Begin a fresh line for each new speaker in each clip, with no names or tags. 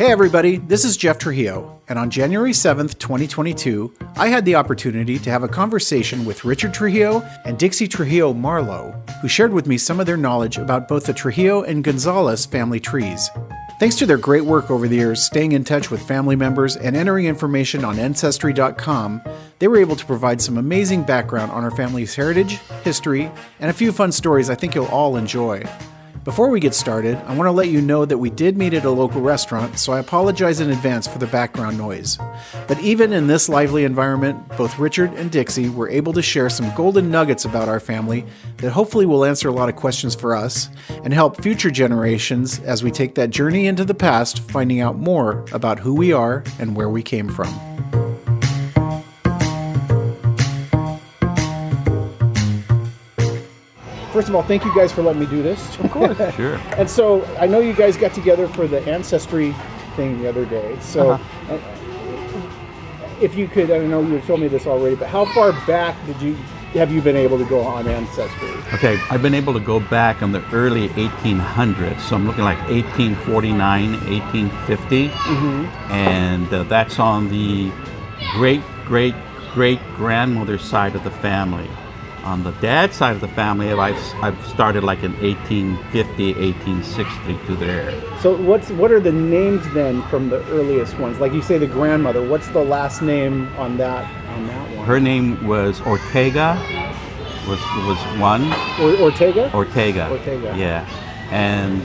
Hey everybody, this is Jeff Trujillo, and on January 7th, 2022, I had the opportunity to have a conversation with Richard Trujillo and Dixie Trujillo Marlowe, who shared with me some of their knowledge about both the Trujillo and Gonzales family trees. Thanks to their great work over the years staying in touch with family members and entering information on Ancestry.com, they were able to provide some amazing background on our family's heritage, history, and a few fun stories I think you'll all enjoy. Before we get started, I want to let you know that we did meet at a local restaurant, so I apologize in advance for the background noise. But even in this lively environment, both Richard and Dixie were able to share some golden nuggets about our family that hopefully will answer a lot of questions for us and help future generations as we take that journey into the past, finding out more about who we are and where we came from. First of all, thank you guys for letting me do this.
Of course. Sure.
And so I know you guys got together for the Ancestry thing the other day. So if you could, I know you told me this already, but how far back have you been able to go on Ancestry?
Okay, I've been able to go back in the early 1800s. So I'm looking like 1849, 1850. Mm-hmm. And that's on the great-great-great-grandmother's side of the family. On the dad's side of the family, I've started like in 1850, 1860 to there.
So what are the names then from the earliest ones? Like you say the grandmother, what's the last name on that one?
Her name was Ortega, was one.
Ortega?
Ortega. Yeah. And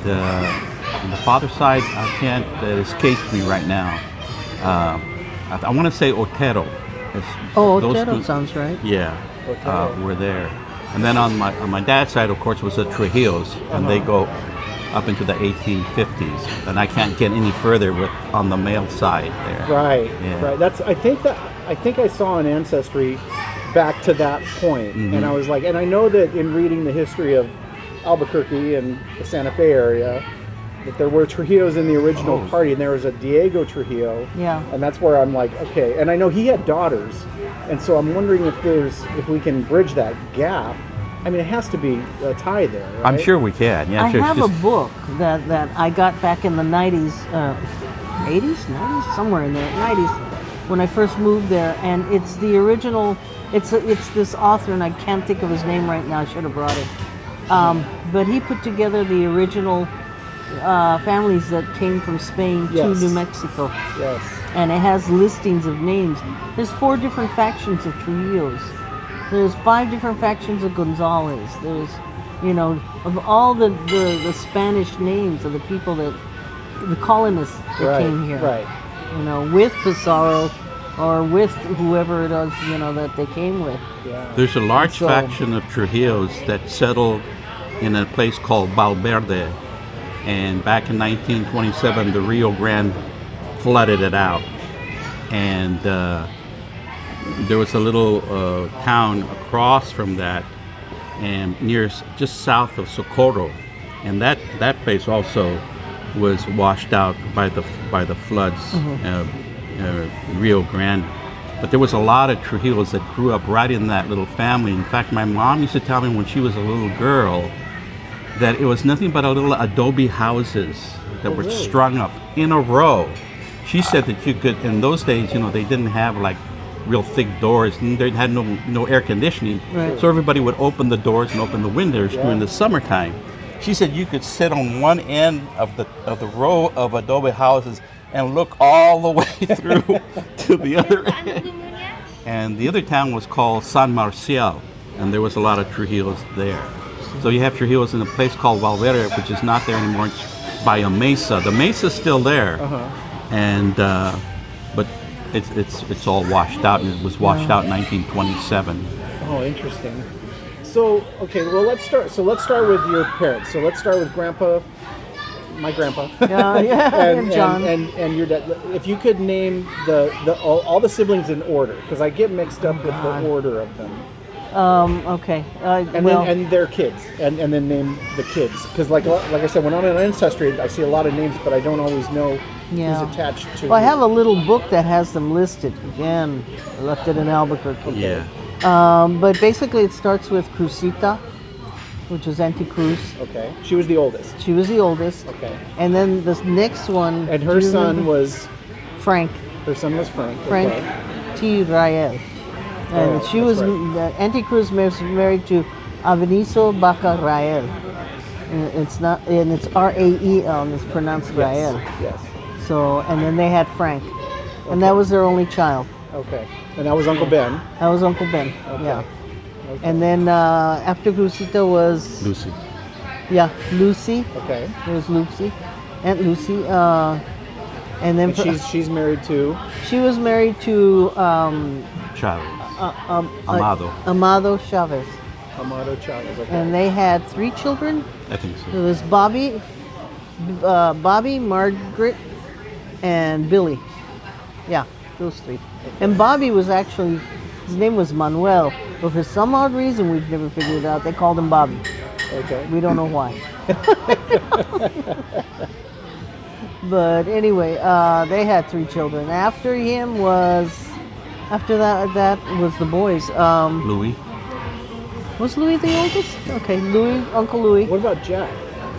on the father's side, it escapes me right now. I want to say Otero.
Otero sounds right.
Yeah. Were there. And then on my dad's side, of course, was the Trujillos, and they go up into the 1850s. And I can't get any further on the male side there.
Right,
yeah.
Right. I think I saw an Ancestry back to that point, mm-hmm. And I was like, and I know that in reading the history of Albuquerque and the Santa Fe area, that there were Trujillos in the original party, and there was a Diego Trujillo.
Yeah.
And that's where I'm like, okay. And I know he had daughters, and so I'm wondering if we can bridge that gap. I mean, it has to be a tie there, right?
I'm sure we can. Yeah.
I have a book that I got back in the 90s, 80s, 90s, somewhere in there, 90s, when I first moved there, and it's the original. It's this author, and I can't think of his name right now. I should have brought it. But he put together the original families that came from Spain to New Mexico.
Yes.
And it has listings of names. There's 4 different factions of Trujillos. There's 5 different factions of Gonzales. There's, of all the Spanish names of the people the colonists that came here.
Right.
With Pizarro or with whoever it was, that they came with.
Yeah.
There's a large faction of Trujillos that settled in a place called Valverde. And back in 1927, the Rio Grande flooded it out. And there was a little town across from that, and just south of Socorro. And that place also was washed out by the floods, mm-hmm. Rio Grande. But there was a lot of Trujillos that grew up right in that little family. In fact, my mom used to tell me when she was a little girl that it was nothing but a little adobe houses that were strung up in a row. She said that you could, in those days, they didn't have like real thick doors, and they had no air conditioning. Right. So everybody would open the doors and open the windows during the summertime. She said you could sit on one end of the row of adobe houses and look all the way through to the other end. And the other town was called San Marcial, and there was a lot of Trujillos there. So you have Trujillos in a place called Valverde, which is not there anymore. It's by a mesa. The mesa's still there, and but it's all washed out, and it was washed out in 1927.
Oh, interesting. So let's start. So let's start with your parents. So let's start with my grandpa.
and John
and your dad. If you could name all the siblings in order, because I get mixed up with the order of them.
Okay.
And their kids, and then name the kids, because like I said, when I'm on Ancestry, I see a lot of names, but I don't always know who's attached to.
Well, I have a little book that has them listed. Again, I left it in Albuquerque.
Yeah.
But basically, it starts with Crucita, which was Auntie Cruz.
Okay. She was the oldest.
She was the oldest.
Okay.
And then the next one.
And her
do you
son
remember?
was.
Frank.
Her son was Frank.
Frank
Okay.
T. Rael. And
Oh,
she
that's
was
right.
Auntie Cruz was married to Aveniso Baca Rael. And it's not, and it's Rael, and it's pronounced Rael.
Yes.
So, and then they had Frank, and that was their only child.
Okay. And that was Uncle Ben.
That was Uncle Ben.
Okay.
Yeah.
Okay.
And then after Crucita was
Lucy.
Lucy.
Okay.
There was Lucy, Aunt Lucy. And then
And she's married to.
she was married to
Chavez. Amado.
Amado Chavez,
Amado Chavez. Okay.
and they had 3 children.
I think
It
so.
was Bobby, Margaret, and Billy. Yeah, those 3. And Bobby was actually, his name was Manuel, but for some odd reason we've never figured it out. They called him Bobby.
Okay.
We don't know why. But anyway, they had 3 children. After that was the boys.
Louis.
Was Louis the oldest? Okay, Uncle Louis.
What about Jack?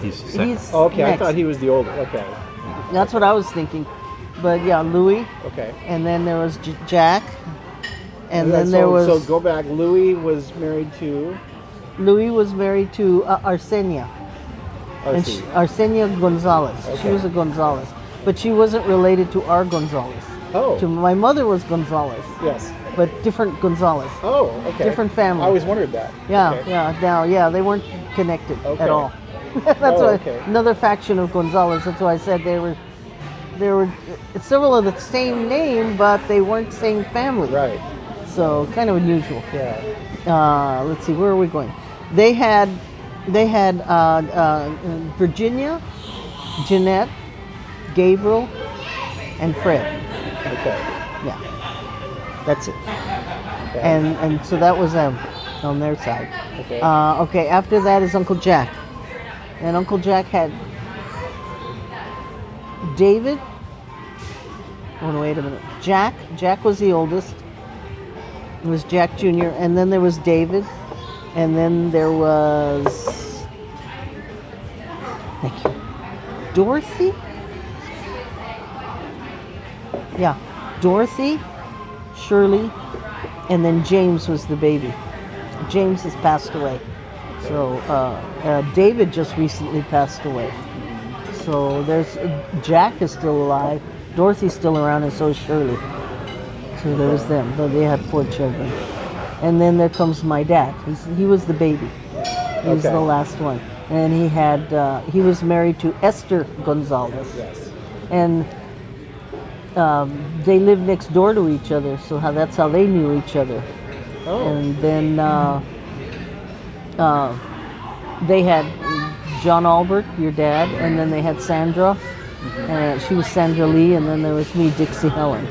He's the second.
He's
Oh, okay. I
next.
thought he was the oldest. Okay.
That's what I was thinking. But yeah, Louis,
Okay.
and then there was Jack, and then there was
So go back. Louis was married to.
Louis was married to Arsenia, and
RC.
Arsenia Gonzales. She
Okay.
was a Gonzales, but she wasn't related to our Gonzales.
Oh.
To my mother was Gonzales,
Yes.
but different Gonzales.
Oh. Okay.
Different family.
I always wondered that.
Yeah,
Okay.
yeah. Now, yeah, they weren't connected
Okay.
at all. That's
Oh,
why
okay.
another faction of Gonzales. That's why I said they were several of the same name, but they weren't same family.
Right.
So kind of unusual.
Yeah.
Let's see, where are we going? They had Virginia, Jeanette, Gabriel, and Fred.
Okay.
Yeah, that's it.
Okay.
And so that was them on their side.
Okay.
Okay, after that is Uncle Jack. And Uncle Jack had David. Oh, no, wait a minute. Jack. Jack was the oldest. It was Jack Jr. And then there was David. And then there was... Thank you. Dorothy? Yeah. Dorothy, Shirley, and then James was the baby. James has passed away. So David just recently passed away. So there's Jack is still alive, Dorothy's still around, and so is Shirley. So there was them. But they had 4 children. And then there comes my dad. He was the baby. He was the last one, and he was married to Esther Gonzales.
Yes.
And they lived next door to each other, so that's how they knew each other.
Oh.
And then they had John Albert, your dad, and then they had Sandra. She was Sandra Lee, and then there was me, Dixie Helen.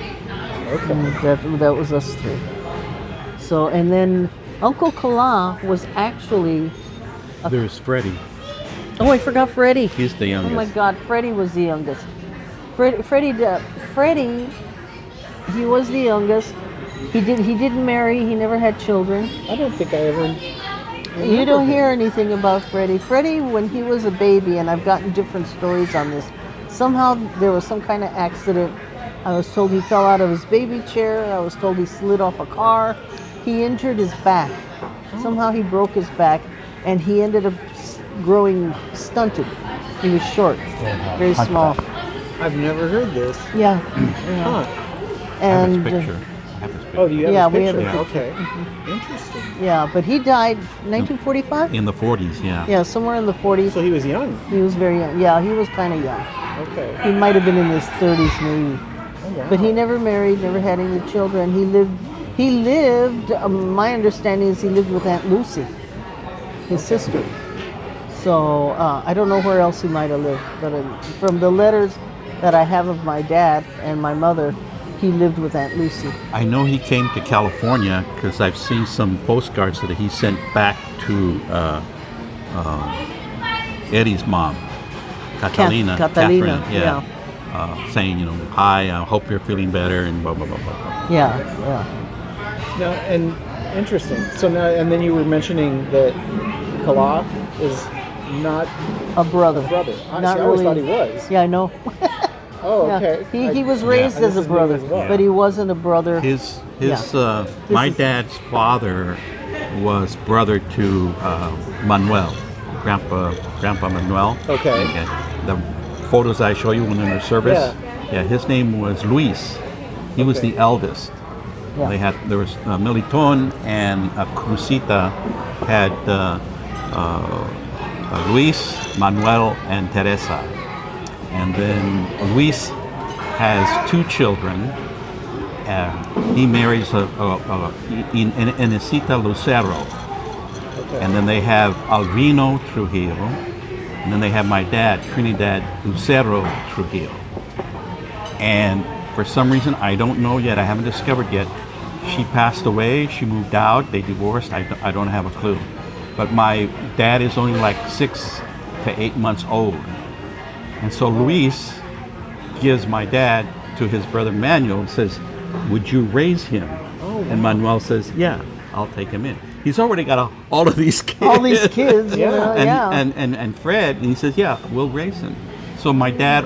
Okay.
And that was us 3. So, and then Uncle Kala was actually...
There's Freddie.
Oh, I forgot Freddie.
He's the youngest.
Oh my God, Freddie was the youngest. Freddie, he was the youngest. He didn't marry. He never had children.
I don't think I ever.
You don't hear anything about Freddie. Freddie, when he was a baby, and I've gotten different stories on this, somehow there was some kind of accident. I was told he fell out of his baby chair. I was told he slid off a car. He injured his back. Somehow he broke his back, and he ended up growing stunted. He was short, very small.
I've never heard this.
Yeah.
Huh.
I have his
And
picture. I have his picture.
Oh, do you have
Yeah,
his
we have
picture?
a picture.
Okay. Interesting.
yeah, but he died 1945.
In the 40s, yeah.
Yeah, somewhere in the 40s.
So he was young.
He was very young. Yeah, he was kind of young.
Okay.
He might have been in his 30s maybe.
Oh, wow.
But he never married, never had any children. He lived, my understanding is he lived with Aunt Lucy, his sister. So I don't know where else he might have lived, but from the letters that I have of my dad and my mother, he lived with Aunt Lucy.
I know he came to California because I've seen some postcards that he sent back to Eddie's mom, Catalina.
Catalina,
Catherine, yeah. Saying, hi, I hope you're feeling better, and blah, blah, blah, blah, blah.
Yeah.
No, and interesting. So now, and then you were mentioning that Kala is not
A brother.
a brother.
Not
I always
really.
thought he was.
Yeah, I know.
Oh,
Yeah.
okay.
He was raised
Yeah.
as a
This is new
brother,
as well.
but he wasn't a brother.
My
is-
dad's father was brother to Manuel, Grandpa Manuel.
Okay.
And the photos I show you when in the service. Yeah, his name was Luis. He was the eldest.
Yeah.
There was Militon and Crucita had Luis, Manuel, and Teresa. And then Luis has 2 children. He marries Inesita Lucero.
Okay.
And then they have Albino Trujillo. And then they have my dad, Trinidad Lucero Trujillo. And for some reason, I don't know yet, I haven't discovered yet, she passed away, she moved out, they divorced, I don't have a clue. But my dad is only like 6 to 8 months old. And so Luis gives my dad to his brother Manuel and says, would you raise him?
Oh,
And Manuel says, yeah, I'll take him in. He's already got all of these kids.
All these kids, you
Yeah.
know,
And Fred, and he says, yeah, we'll raise him. So my dad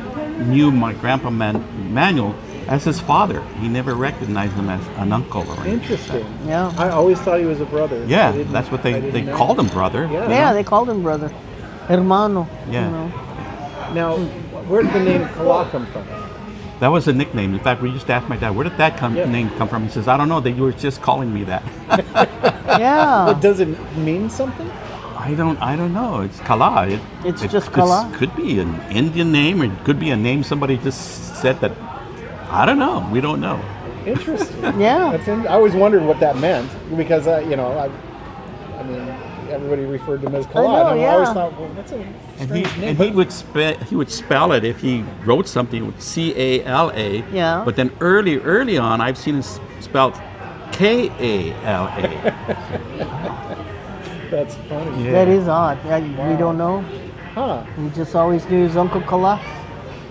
knew my grandpa Manuel as his father. He never recognized him as an uncle or anything.
Interesting.
Yeah.
I always thought he was a brother.
Yeah,
I didn't-
that's what
I
they
didn't know.
called him brother.
Yeah.
Yeah, they called him brother. Hermano.
Yeah.
You know.
Now, where did the name Kala come from?
That was a nickname. In fact, we used to ask my dad, where did that name come from? He says, I don't know, they were just calling me that.
Yeah.
Does it mean something?
I don't know. It's Kala.
It's just Kala?
Could be an Indian name, or it could be a name somebody just said that. I don't know. We don't know.
Interesting.
Yeah.
I always wondered what that meant because, I mean, everybody referred to him as Kala.
I know,
and I
yeah.
always thought, well, that's a strange name.
He would spell it if he wrote something with Cala.
Yeah.
But then early on, I've seen it spelled Kala.
That's funny.
Yeah.
That is odd. We don't know.
Huh.
We just always knew his Uncle Kala.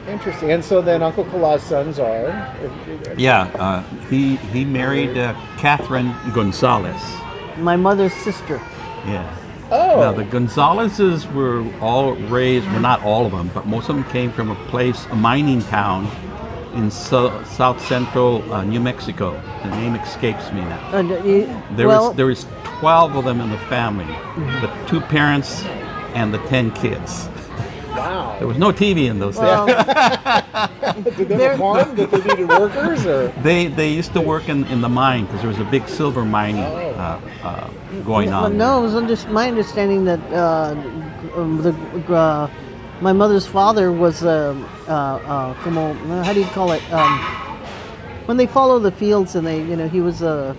Interesting. And so then Uncle Kala's sons are?
Yeah, he married Catherine Gonzales.
My mother's sister.
Yeah.
Oh.
Now the Gonzaleses were all raised, well, not all of them, but most of them came from a mining town in south central New Mexico. The name escapes me now. There was 12 of them in the family, the 2 parents and the 10 kids.
Wow.
There was no TV in those days.
Well,
Did they have a farm that they needed workers? Or?
They used to work in the mine because there was a big silver mining going on.
No, it was my understanding that my mother's father was how do you call it? When they follow the fields and he was a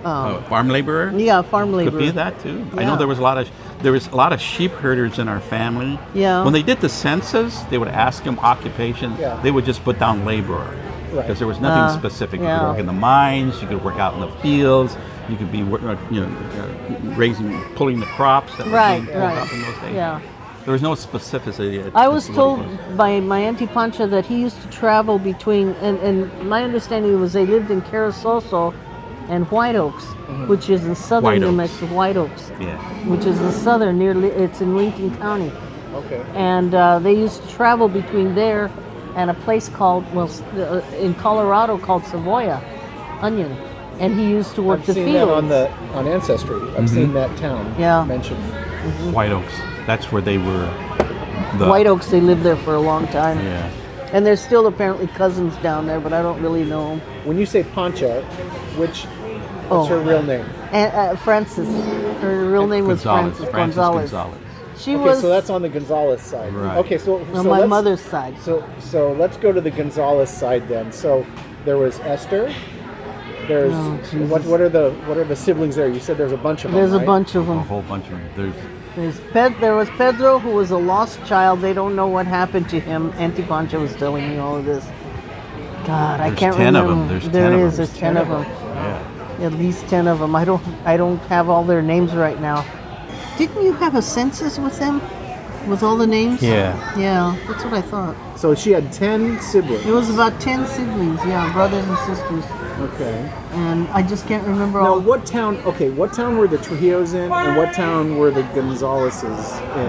Farm laborer?
Yeah, farm laborer.
Could be that too. I know
Yeah.
there was a lot of sheep herders in our family.
Yeah.
When they did the census, they would ask them occupation.
Yeah.
They would just put down laborer.
Right.
Because there was nothing specific. You
yeah.
could work in the mines. You could work out in the fields. You could be, pulling the crops that were being pulled up in those days.
Yeah.
There was no specificity.
I was told by my Auntie Pancha that he used to travel between, and my understanding was they lived in Carasoso and White Oaks, which is in southern
White
New
Oaks.
Mexico. White Oaks,
Yeah.
which is in southern, it's in Lincoln County.
Okay.
And they used to travel between there and a place called, in Colorado called Savoya, Onion. And he used to work
I've
the
seen
fields.
that on Ancestry. I've seen that town mentioned.
White Oaks. That's where they were.
White Oaks, they lived there for a long time.
Yeah.
And there's still apparently cousins down there, but I don't really know them.
When you say Pancha, what's her real name?
Frances. Her real name was
Gonzales.
Frances
Frances
Gonzales.
Gonzales.
She
Okay,
was
so that's on the Gonzales side.
Right.
Okay, so
on my
let's-
mother's side.
So let's go to the Gonzales side then. So there was Esther. There's
Oh, Jesus.
what are the siblings there? You said there's a bunch of them.
There's a
right?
bunch of
A
them.
whole bunch of them.
There was Pedro, who was a lost child. They don't know what happened to him. Auntie Pancha was telling me all of this. God, I
There's
can't
10 of
remember.
them. There's 10
There
of
is.
them.
There's 10 of them.
Yeah.
At least 10 of them. I don't have all their names right now. Didn't you have a census with them? With all the names?
Yeah.
Yeah, that's what I thought.
So she had 10 siblings.
It was about 10 siblings, yeah, brothers and sisters.
Okay.
And I just can't remember
Now,
all.
what town were the Trujillos in, and what town were the Gonzaleses in?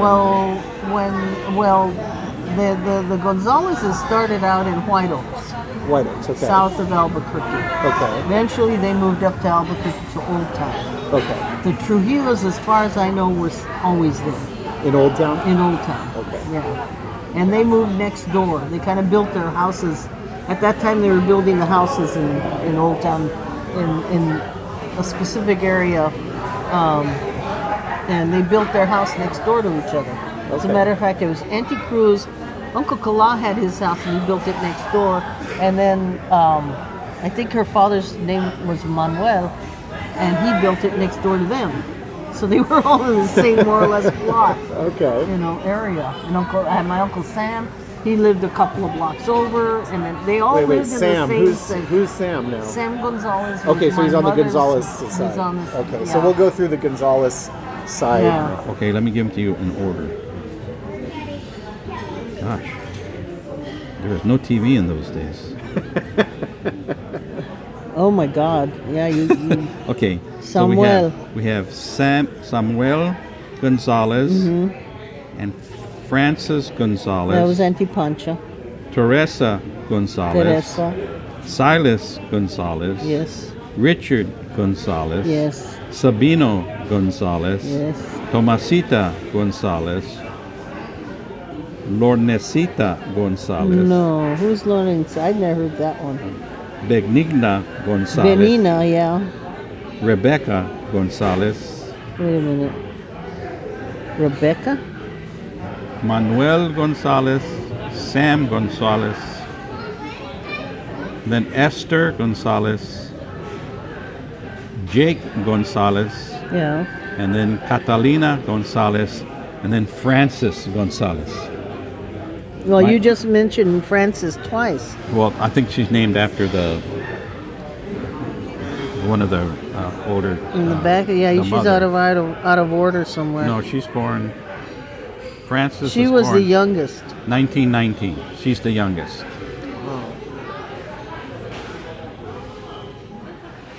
The Gonzaleses started out in White Oaks,
White Oaks, okay.
south of Albuquerque.
Okay.
Eventually, they moved up to Albuquerque to Old Town.
Okay.
The Trujillos, as far as I know, was always there.
In Old Town?
In Old Town.
Okay.
Yeah. And they moved next door. They kind of built their houses. At that time, they were building the houses in Old Town in a specific area. And they built their house next door to each other. As a
Okay.
matter of fact, it was Auntie Cruz. Uncle Kala had his house and he built it next door. And then I think her father's name was Manuel, and he built it next door to them. So they were all in the same more or less block,
Okay.
area. And my Uncle Sam, he lived a couple of blocks over, and then they all
Wait,
lived
Sam.
in the same
Who's Sam now?
Sam Gonzales. was
Okay, so he's
my
on the
mother's-
Gonzales
he's
side.
on the-
Okay,
yeah.
so we'll go through the Gonzales side.
Yeah.
Okay, let me give them to you in order. Gosh, there was no TV in those days.
Oh my God! Yeah, you
Okay,
Samuel.
so we have Samuel Gonzales and Francis Gonzales.
that was Auntie Pancha,
Teresa Gonzales.
Teresa.
Silas Gonzales.
Yes,
Richard Gonzales.
yes,
Sabino Gonzales.
yes.
Tomasita Gonzales. Lornesita Gonzales.
No, who's learning? I never heard that one.
Benigna Gonzales.
Benina, yeah.
Rebecca Gonzales.
Wait a minute. Rebecca?
Manuel Gonzales. Sam Gonzales. Then Esther Gonzales. Jake Gonzales.
Yeah.
And then Catalina Gonzales. And then Francis Gonzales.
Well,
My-
you just mentioned Frances twice.
Well, I think she's named after one of the older.
In the back, yeah,
the
she's
mother.
out of order somewhere.
No, she's born. Francis.
she was the youngest.
1919. She's the youngest.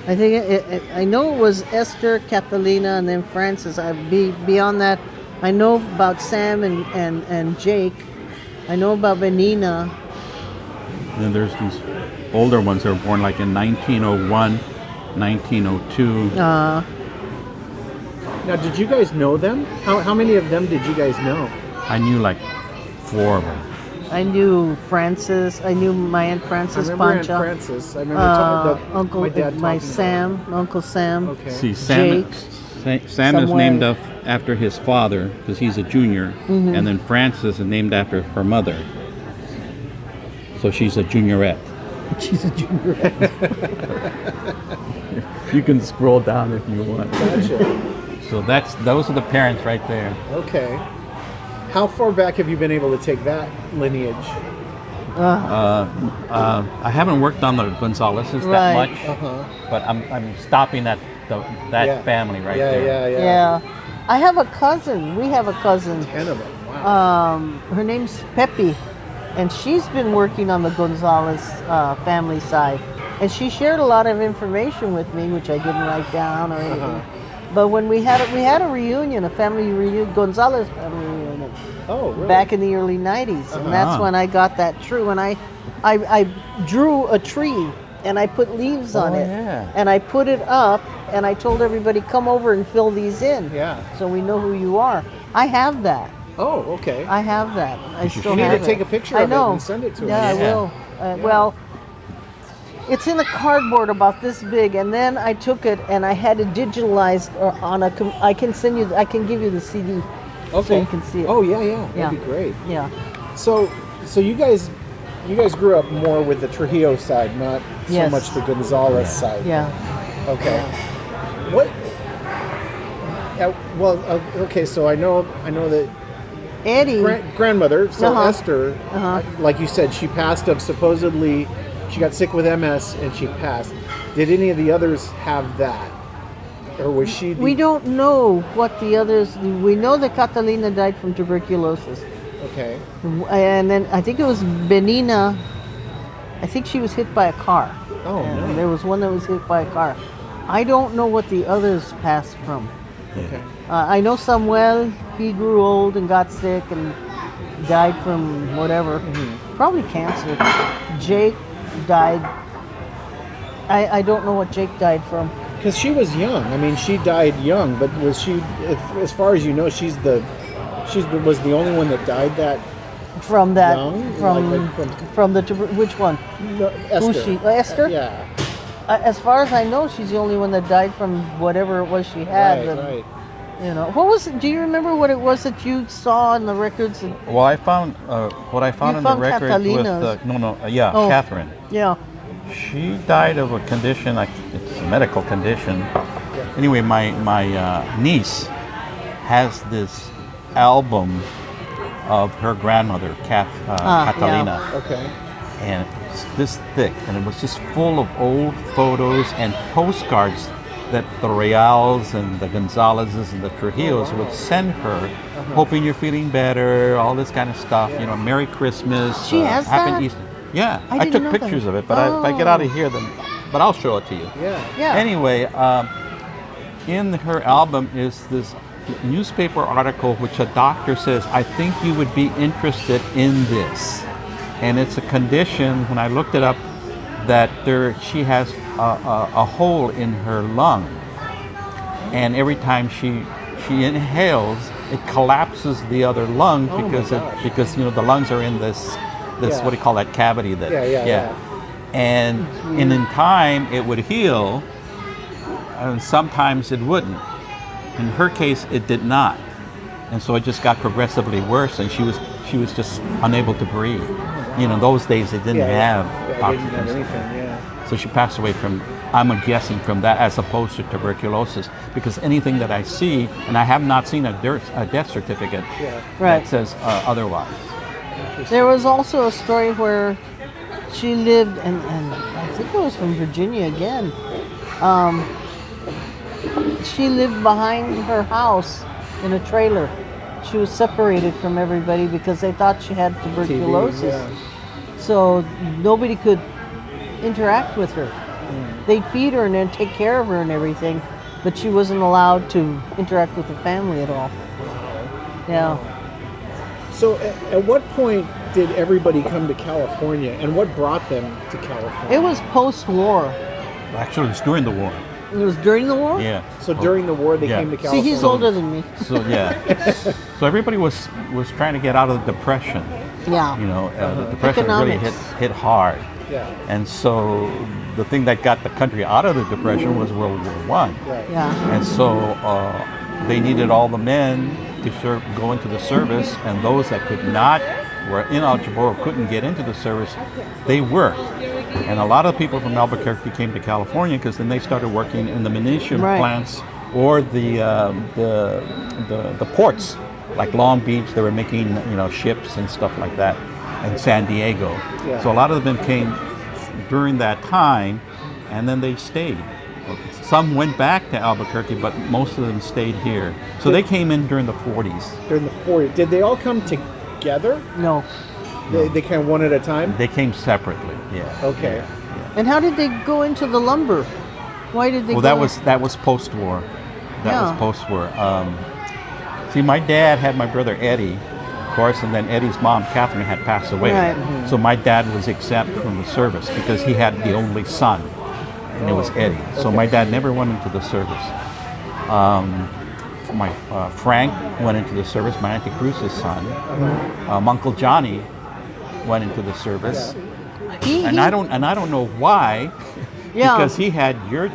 I think I know it was Esther, Catalina, and then Frances. Beyond that, I know about Sam and Jake. I know about Benina.
And then there's these older ones that were born like in 1901, 1902.
Now, did you guys know them? How many of them did you guys know?
I knew like 4 of them.
I knew Frances. I knew my Aunt Frances
I remember Aunt
Pancha.
Frances. I remember
Uncle,
my dad
my
talking
Sam, Uncle Sam.
about it. Okay.
See, Sam,
Jake.
Sam is
Samuel.
named after his father because he's a junior, and then Frances is named after her mother. So she's a juniorette.
She's a junior.
You can scroll down if you want.
Gotcha.
So those are the parents right there.
Okay. How far back have you been able to take that lineage?
I haven't worked on the Gonzaleses
Right.
that much,
Uh-huh.
but I'm stopping at that
Yeah.
family right
yeah,
there.
Yeah.
Yeah. I have a cousin. We have a cousin.
10 of them. Wow.
Her name's Pepe, and she's been working on the Gonzales family side. And she shared a lot of information with me, which I didn't write down or anything. But when we had a reunion, a family reunion, Gonzales family reunion,
Oh, really?
back in the early '90s, and that's when I got that tree. When I drew a tree and I put leaves on it,
yeah.
and I put it up, and I told everybody, come over and fill these in,
Yeah.
so we know who you are. I have that.
Oh, okay.
I have that. I still
You need
have
to
it.
take a picture
I
of it
know.
and send it to
Yeah,
us.
I will. Well, it's in a cardboard about this big, and then I took it and I had it digitalized on a. I can give you the CD, so
Okay.
you can see it.
Oh, yeah.
Yeah.
That'd be great.
Yeah.
So you guys grew up more with the Trujillo side, not
Yes.
so much the Gonzales side.
Yeah.
Okay. What? Well, okay. So I know that
Eddie.
grandmother, so
Uh-huh.
Esther, like you said, she passed of supposedly she got sick with MS and she passed. Did any of the others have that? Or was she the...
We don't know what the others. We know that Catalina died from tuberculosis.
Okay.
And then I think it was Benina. I think she was hit by a car.
Oh,
and
no.
there was one that was hit by a car. I don't know what the others passed from.
Okay.
I know Samuel, he grew old and got sick and died from whatever. Probably cancer. Jake died. I don't know what Jake died from.
Because she was young. I mean, she died young, but was she, as far as you know, was the only one that died that
From that,
young?
from the which one?
No, Esther.
Who's she? Esther?
Yeah.
As far as I know, she's the only one that died from whatever it was she had.
Right.
You know, what was it? Do you remember what it was that you saw in the records?
Well, I found what I found
You
in the
found
records
Catalina's.
with
Oh.
Catherine.
Yeah.
She died of a condition, it's a medical condition. Anyway, my niece has this album of her grandmother, Catalina.
Yeah.
Okay.
And it's this thick, and it was just full of old photos and postcards that the Reals and the Gonzaleses and the Trujillos would send her, hoping you're feeling better, all this kind of stuff, you know, Merry Christmas,
She has
Happy
that?
Easter. Yeah,
I
I
didn't
took
know
pictures
that.
of it, but if I get out of here, then, but I'll show it to you.
Yeah.
Yeah.
Anyway, in her album is this newspaper article which a doctor says, I think you would be interested in this. And it's a condition, when I looked it up, that she has a hole in her lung. And every time she inhales, it collapses the other lung because you know the lungs are in this what do you call that cavity that and in time it would heal, and sometimes it wouldn't. In her case, it did not, and so it just got progressively worse, and she was just unable to breathe. You know, those days they didn't have oxygen.
Didn't have anything,
So she passed away from, I'm guessing, from that, as opposed to tuberculosis, because anything that I see, and I have not seen a death certificate that says otherwise.
There was also a story where she lived, and I think it was from Virginia again. She lived behind her house in a trailer. She was separated from everybody because they thought she had tuberculosis. So nobody could interact with her. They'd feed her and then take care of her and everything, but she wasn't allowed to interact with the family at all. Yeah.
So at what point did everybody come to California, and what brought them to California?
It was post-war.
Actually, it's during the war.
It was during the war?
Yeah.
So during the war, they came to California.
See, he's older than me.
So yeah. So everybody was trying to get out of the Depression.
Yeah.
You know, the Depression really
Economics.
hit hard.
Yeah.
And so the thing that got the country out of the Depression was World War I.
Right.
Yeah.
And so they needed all the men to go into the service, and those that were ineligible or couldn't get into the service, they worked. And a lot of people from Albuquerque came to California because then they started working in the munition plants or the ports, like Long Beach. They were making ships and stuff like that, and San Diego.
Yeah.
So a lot of them came during that time, and then they stayed. Some went back to Albuquerque, but most of them stayed here. So they came in during the 40s.
During the 40s. Did they all come together?
No.
They kind of one at a time?
They came separately, yeah.
Okay.
Yeah.
And how did they go into the lumber? Why did they go?
That was post-war. That was post-war. See, my dad had my brother Eddie, of course, and then Eddie's mom, Catherine, had passed away.
Right.
Mm-hmm.
So my dad was exempt from the service because he had the only son, and it was Eddie. So my dad never went into the service. Frank went into the service, my Auntie Cruz's son. Uncle Johnny went into the service. And I don't know why.
Yeah.
Because he had your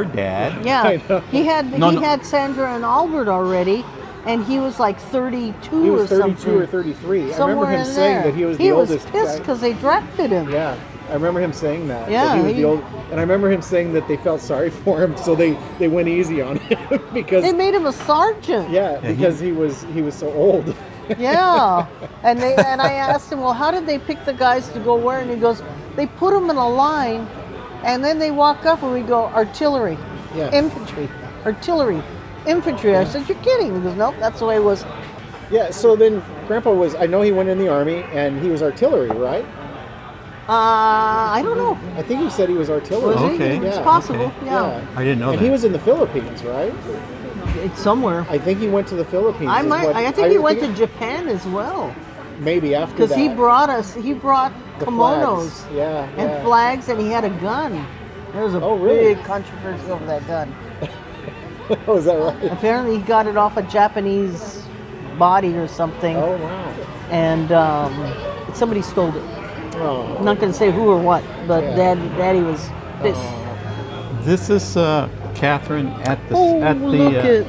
dad.
Yeah. He had Sandra and Albert already, and he was like 32
He was
or something.
32 or 33.
Somewhere
I remember him
in
saying
there.
that he was the oldest
He was pissed
guy.
because they drafted him.
Yeah, I remember him saying that.
Yeah,
that he was the old, and I remember him saying that they felt sorry for him, so they went easy on him because
They made him a sergeant.
because he was so old.
Yeah. And I asked him, well, how did they pick the guys to go where? And he goes, they put them in a line, and then they walk up and we go, artillery,
Yeah.
infantry. artillery, infantry. I said, you're kidding. He goes, nope, that's the way it was.
Yeah, so then Grandpa was, I know he went in the Army, and he was artillery, right?
I don't know.
I think he said he was artillery.
Was he?
Okay.
It's
Yeah.
possible,
Okay.
yeah.
I didn't know
And
that.
he was in the Philippines, right?
It's somewhere.
I think he went to the Philippines.
I
is
might.
what-
I think he went to Japan as well.
Maybe after
Because
that.
he brought
the
kimonos
flags. Yeah,
and
yeah.
flags, and he had a gun. There was a
Oh, really?
big controversy over that gun.
Oh, is that right?
Apparently, he got it off a Japanese body or something,
Oh, wow.
and somebody stole it.
Oh.
I'm not going to say who or what, but
Yeah.
Daddy was pissed.
This is Catherine at the
Oh, look it.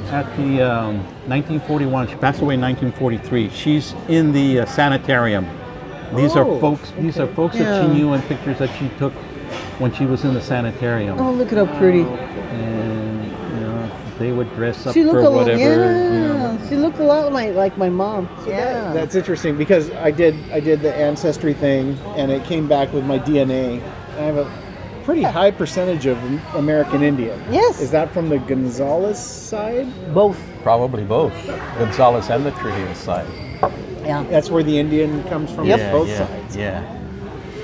1941. She passed away in 1943. She's in the sanitarium. These
Oh,
are folks. These are folks that
Yeah.
she knew and pictures that she took when she was in the sanitarium.
Oh, look at how pretty.
And you know, they would dress up
She looked
for
a lot.
whatever.
Yeah,
You know.
she looked a lot like my mom. Yeah.
That's interesting because I did the ancestry thing and it came back with my DNA. I have a pretty high percentage of American Indian.
Yes.
Is that from the Gonzales side?
Both.
Probably both, Gonzales and the Trujillo side.
Yeah.
That's where the Indian comes from.
Yep.
Both
yeah,
sides.
Yeah.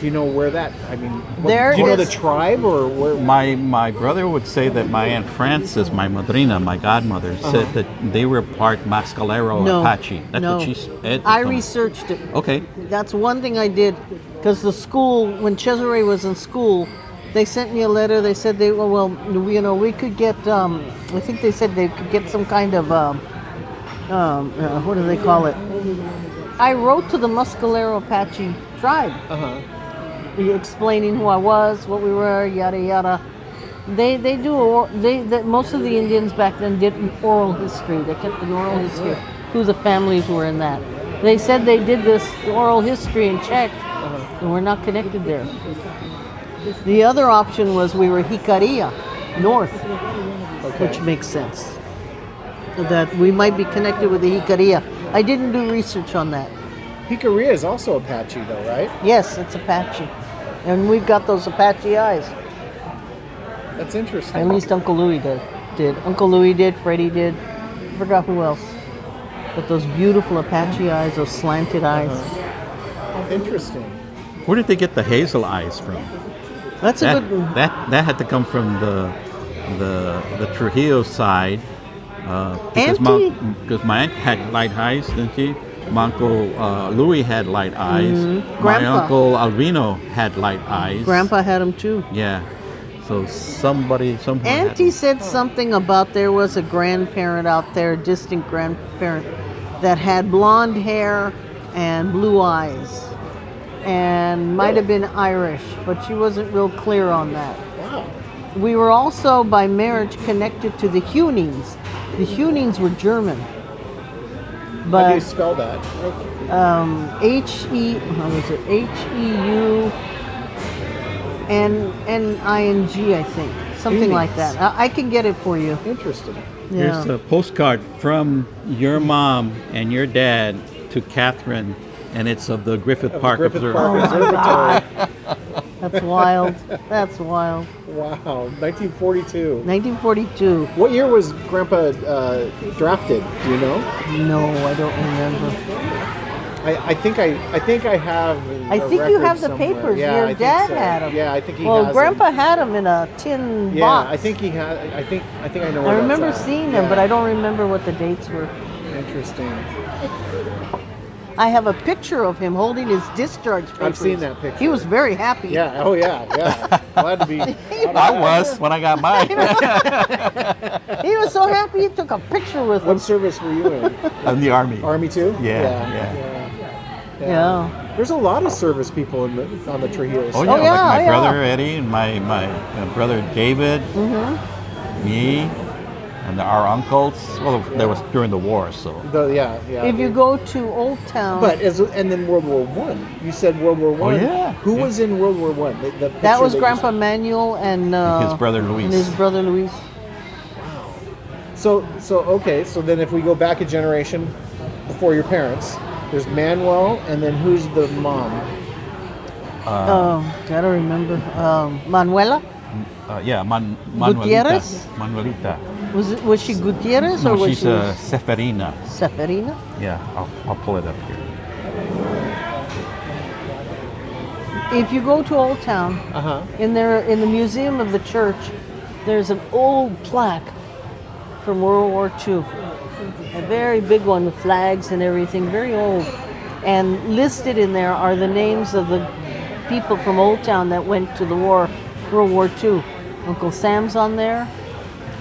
Do you know where that? I mean,
There
do you know the
is-
tribe or where?
My brother would say that my Aunt Frances, my madrina, my godmother, said that they were part Mescalero
No.
Apache. That's
no.
what she said.
I researched it.
Okay.
That's one thing I did, because the school, when Cesare was in school, they sent me a letter. They said we could get. I think they said they could get some kind of. What do they call it? I wrote to the Mescalero Apache tribe, explaining who I was, what we were, yada yada. Most of the Indians back then did an oral history. They kept an oral history. Who the families were in that. They said they did this oral history and checked, and we're not connected there. The other option was we were Jicarilla, north, which makes sense. That we might be connected with the Jicarilla. I didn't do research on that.
Jicarilla is also Apache, though, right?
Yes, it's Apache. And we've got those Apache eyes.
That's interesting.
At least Uncle Louie did. Uncle Louie did, Freddie did. I forgot who else. But those beautiful Apache eyes, those slanted eyes.
Interesting.
Where did they get the hazel eyes from?
That's a
That,
good one.
that had to come from the Trujillo side. Because
Auntie-
my aunt had light eyes, didn't she? My uncle Louis had light eyes. My
Grandpa.
uncle Alvino had light eyes.
Grandpa had them too.
Yeah. So somebody somewhere had
Auntie said something about there was a grandparent out there, a distant grandparent, that had blonde hair and blue eyes. And might have been Irish, but she wasn't real clear on that.
Wow.
We were also by marriage connected to the Hunings. The Hunings were German.
How do you
But
spell that?
H-E-U-N-N-I-N-G, I think. Something like that. I can get it for you.
Interesting.
Yeah.
Here's a postcard from your mom and your dad to Catherine, and it's of the Griffith Park
Griffith
Observatory.
Park Observatory.
That's wild. That's wild.
Wow, 1942.
1942.
What year was Grandpa drafted? Do you know?
No, I don't remember.
I think I have.
I think you have the papers.
Yeah,
Your
I think
dad
so.
had them.
Yeah, I think he
Well,
has
Grandpa
them.
had them in a tin
Yeah,
box.
I think he had. I think I know.
I
Where
remember
that's at.
seeing them, but
Yeah.
I don't remember what the dates were.
Interesting.
I have a picture of him holding his discharge papers.
I've seen that picture.
He was very happy.
Yeah. Oh yeah. Yeah. Glad to be.
I was when I got mine.
He was so happy he took a picture with him.
What service were you in?
in the Army.
Army too?
Yeah.
Yeah.
There's a lot of service people on the Trujillo
Oh
side.
yeah,
Oh, yeah,
like my
yeah.
brother Eddie and my brother David, me, and our uncles. Well, that was during the war, so.
Yeah.
If you go to Old Town,
But and then World War One. You said World War One.
yeah.
Who
Yeah.
was in World War One?
that was Grandpa Manuel and
his brother Luis.
And his brother Luis.
So okay. So then, if we go back a generation before your parents, there's Manuel, and then who's the mom?
I don't remember. Manuela?
Yeah, Manuelita.
Gutierrez?
Manuelita.
Was she Gutierrez or
No,
was
she's
she
Seferina.
Seferina?
Yeah, I'll pull it up here.
If you go to Old Town, in the museum of the church, there's an old plaque from World War II. A very big one with flags and everything, very old. And listed in there are the names of the people from Old Town that went to the war, World War II. Uncle Sam's on there,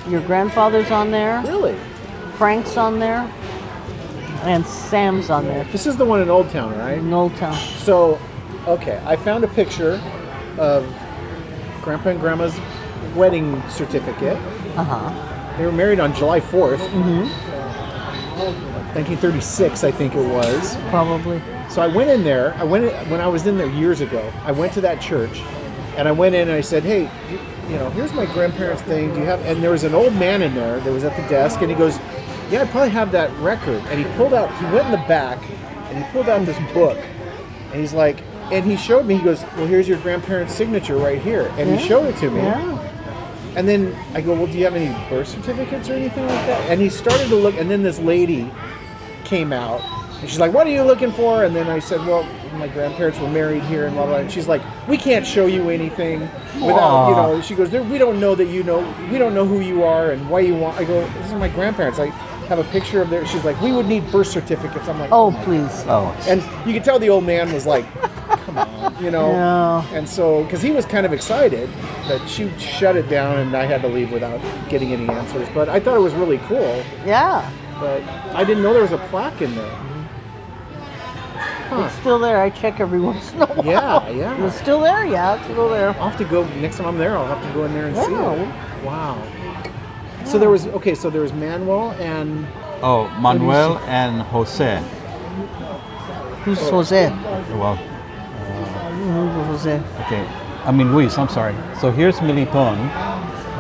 your grandfather's on there,
Really?
Frank's on there, and Sam's on there
This is the one in Old Town, right?
in Old Town.
So, okay, I found a picture of Grandpa and Grandma's wedding certificate. They were married on July 4th, 1936, I think it was.
Probably.
So I went in there. When I was in there years ago. I went to that church, and I went in and I said, "Hey, here's my grandparents' thing. Do you have?" And there was an old man in there that was at the desk, and he goes, "Yeah, I probably have that record." And he went in the back, and he pulled out this book, and he's like, and he showed me. He goes, "Well, here's your grandparents' signature right here," and he showed it to me.
Yeah.
And then I go, "Well, do you have any birth certificates or anything like that?" And he started to look, and then this lady came out, and she's like, "What are you looking for?" And then I said, "Well, my grandparents were married here," and blah, blah. And she's like, "We can't show you anything without, she goes, "We don't know that we don't know who you are and why you want." I go, "These are my grandparents. I have a picture of their," she's like, "We would need birth certificates." I'm like,
Oh,
my
please.
God. And you could tell the old man was like, come on,
Yeah.
And so, because he was kind of excited, but she shut it down and I had to leave without getting any answers. But I thought it was really cool.
Yeah.
But I didn't know there was a plaque in there. Huh.
It's still there. I check every once in a while.
Yeah.
It's still there? Yeah, it's still there.
I'll have to go, next time I'm there, I'll have to go in there and see
Yeah.
it. Wow. So there was Manuel and...
Oh, Manuel and Jose.
Who's Jose?
Well,
Who's Jose?
okay. I mean, Luis, I'm sorry. So here's Militon,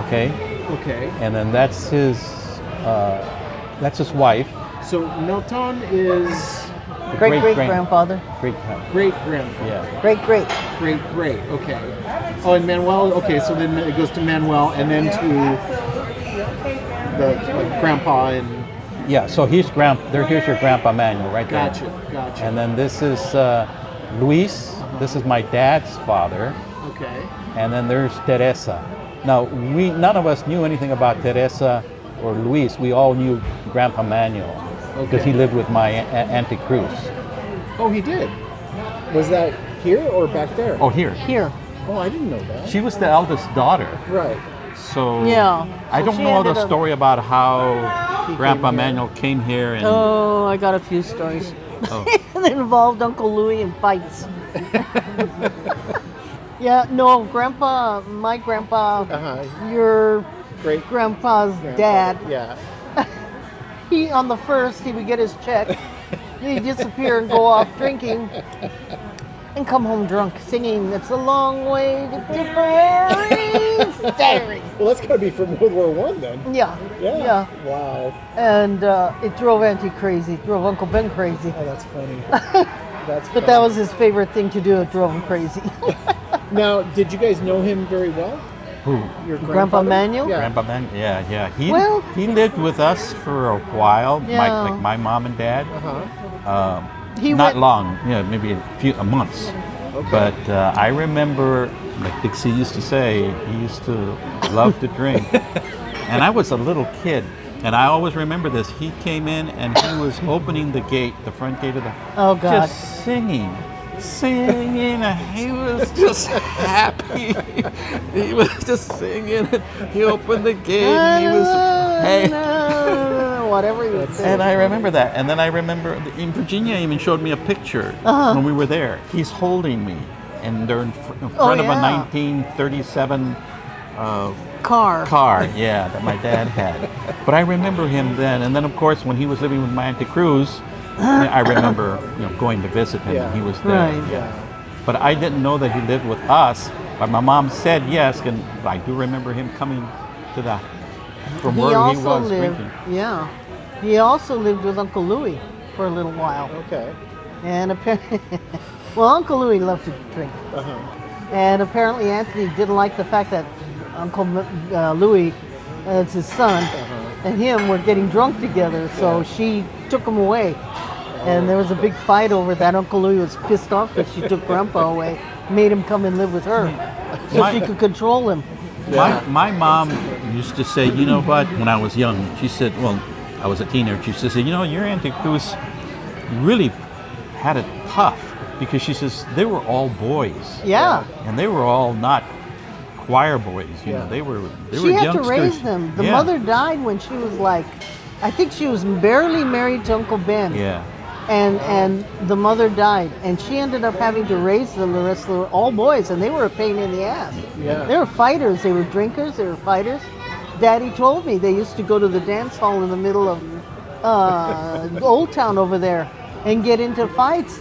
okay?
Okay.
And then that's his wife.
So Milton is
Great-great-grandfather.
great-grandfather.
Yeah.
Great-great.
Great, okay. Oh, and Manuel, okay, so then it goes to Manuel and then to the grandpa and...
Yeah, so here's your grandpa Manuel right there.
Gotcha.
And then this is Luis. This is my dad's father.
Okay.
And then there's Teresa. Now, none of us knew anything about Teresa or Luis. We all knew Grandpa Manuel because he lived with my Auntie Cruz.
Oh, he did? Was that here or back there?
Oh, here.
Here.
Oh, I didn't know that.
She was the eldest daughter.
Right.
So
Yeah.
I
So
don't
she
know the
ended up-
story about how Grandpa
came here.
Manuel came here and
Oh, I got a few stories.
Oh.
That involved Uncle Louie in fights. Yeah, no, my grandpa, your
Great
grandpa's dad,
Yeah.
he on the first, he would get his check, he'd disappear and go off drinking, and come home drunk, singing, "It's a long way to Tipperary."
Well, that's got to be from World War I then.
Yeah.
Wow.
And it drove Auntie crazy, drove Uncle Ben crazy.
Oh, that's funny. That's
But that was his favorite thing to do, it drove him crazy.
Now, did you guys know him very well?
who?
Your
Grandpa
grandfather?
Manuel?
Yeah.
Grandpa Manuel. Yeah.
Well-
He lived with us for a while.
Yeah.
Like my mom and dad.
Uh-huh.
He
Not
went-
long. Yeah, maybe a months.
Okay.
But I remember, like Dixie used to say, he used to love to drink. And I was a little kid, and I always remember this. He came in and he was opening the front gate of the
Oh, God.
just singing. And he was just happy. He was just singing. He opened the gate and he was, hey.
Whatever you say.
And I remember that. And then I remember in Virginia even showed me a picture when we were there. He's holding me, and they're in front of a
yeah.
1937
Car.
yeah, that my dad had. But I remember him then. And then, of course, when he was living with my Auntie Cruz, I remember going to visit him.
Yeah.
And he was there.
Right.
Yeah.
But I didn't know that he lived with us. But my mom said yes, and I do remember him coming to the from where he was drinking.
Yeah. He also lived with Uncle Louie for a little while.
Okay.
And apparently, well, Uncle Louie loved to drink.
Uh-huh.
And apparently Anthony didn't like the fact that Uncle Louis, that's his son, and him were getting drunk together. So she took him away, and there was a big fight over that. Uncle Louis was pissed off that she took Grandpa away, made him come and live with her, so she could control him.
My mom used to say, you know what, when I was young, she said, well, I was a teenager, she used to say, you know, your Auntie Cruz really had it tough, because she says they were all boys.
Yeah.
And they were all not choir boys, you know, they were
She had
youngsters.
to raise them. The mother died when she was like, I think she was barely married to Uncle Ben.
Yeah.
And the mother died, and she ended up having to raise them. The rest of them were all boys, and they were a pain in the ass.
Yeah.
They were fighters. They were drinkers. They were fighters. Daddy told me they used to go to the dance hall in the middle of Old Town over there and get into fights.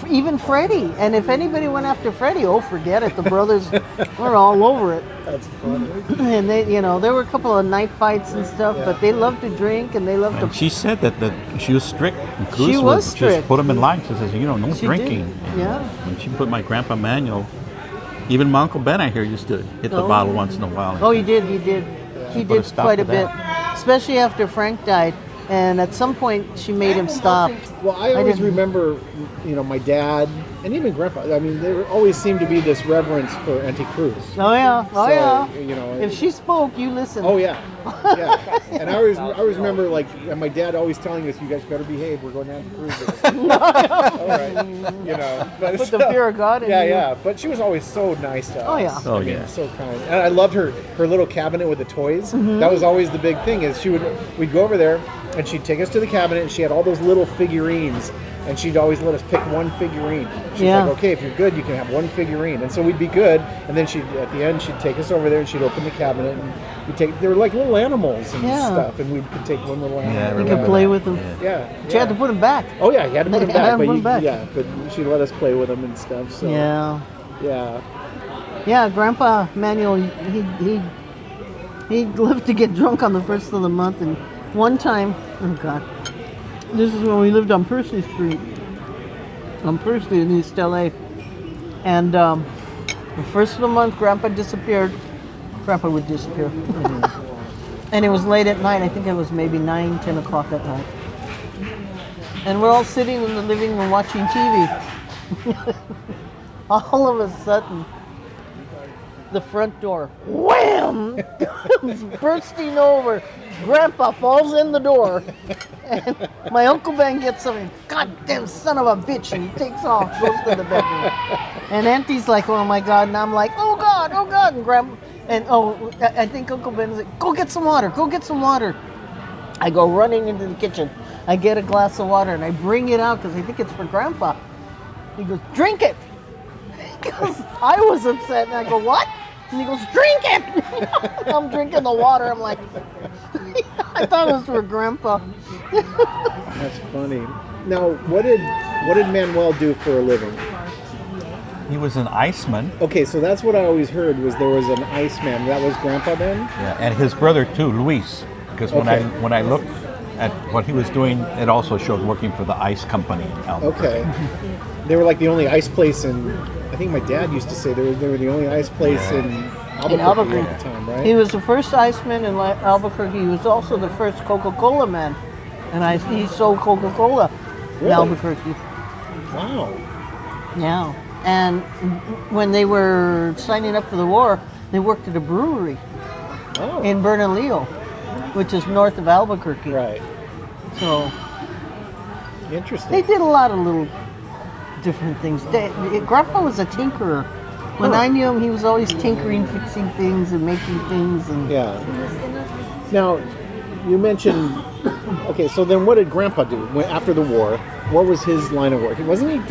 Even Freddie. And if anybody went after Freddie, oh, forget it. The brothers were all over it.
That's funny.
And they, you know, there were a couple of knife fights and stuff, but they loved to drink and they loved
And
to.
she said that she was strict. And Cruz
She was
just
strict.
put them in line. She says, you know, no
She
drinking.
did. Yeah.
When she put my Grandpa Manuel, even my Uncle Ben, I hear, used to hit the bottle once in a while.
Oh, he did. He did. He
Put a
did
stop
quite a
to
bit,
that.
especially after Frank died. And at some point, she made him stop.
Well, I always
didn't-
remember, you know, my dad and even Grandpa. I mean, there always seemed to be this reverence for Auntie Cruz.
Oh yeah. Oh
So,
yeah.
you know,
If she spoke, you listened.
Oh yeah, yeah. And I always remember, like, and my dad always telling us, "You guys better behave. We're going down to Cruz." All right, you know. But
Put the fear of God in
Yeah,
you.
yeah. But she was always so nice to us.
Oh, yeah.
Oh,
I mean,
yeah.
so kind. And I loved her little cabinet with the toys.
Mm-hmm.
That was always the big thing. Is we'd go over there and she'd take us to the cabinet and she had all those little figurines. And she'd always let us pick one figurine. She's
Yeah.
like, okay, if you're good, you can have one figurine. And so we'd be good. And then at the end, she'd take us over there and she'd open the cabinet. And they were like little animals and
Yeah.
stuff. And we could take one little animal.
Yeah, I
You
remember
could play
that.
with them.
Yeah.
She had to put him back.
Oh, yeah, you had to put them
Had
back.
to
But
put 'em back.
Yeah, but she'd let us play with them and stuff. So,
Yeah.
yeah.
Yeah, Grandpa Manuel, he lived to get drunk on the first of the month, and one time, oh God, this is when we lived on Percy Street, on Percy in East LA, and the first of the month, Grandpa disappeared. Grandpa would disappear, and it was late at night. I think it was maybe 9, 10 o'clock at night, and we're all sitting in the living room watching TV. All of a sudden, the front door, wham, comes bursting over. Grandpa falls in the door, and my Uncle Ben gets him, and goddamn son of a bitch, and he takes off, goes to the bedroom. And Auntie's like, oh my God, and I'm like, oh God, and Grandpa, and I think Uncle Ben's like, go get some water. I go running into the kitchen. I get a glass of water, and I bring it out, because I think it's for Grandpa. He goes, drink it. Because I was upset, and I go, what? And he goes, drink it! I'm drinking the water. I'm like, I thought it was for Grandpa.
That's funny. Now, what did Manuel do for a living?
He was an iceman.
Okay, so that's what I always heard, was there was an Iceman. That was Grandpa then?
Yeah, and his brother too, Luis. Because when I looked at what he was doing, it also showed working for the ice company in Albuquerque.
Okay. They were like the only ice place in, I think my dad used to say they were the only ice place in Albuquerque at the time, right?
He was the first Iceman in Albuquerque. He was also the first Coca-Cola man. And he sold Coca-Cola in
Really?
Albuquerque.
Wow.
Yeah. And when they were signing up for the war, they worked at a brewery
Oh.
in Bernalillo, which is north of Albuquerque.
Right.
So
Interesting.
they did a lot of little different things. Grandpa was a tinkerer. When I knew him, he was always tinkering, fixing things and making things. And
Yeah. Now, you mentioned, okay, so then what did Grandpa do after the war? What was his line of work? Wasn't he a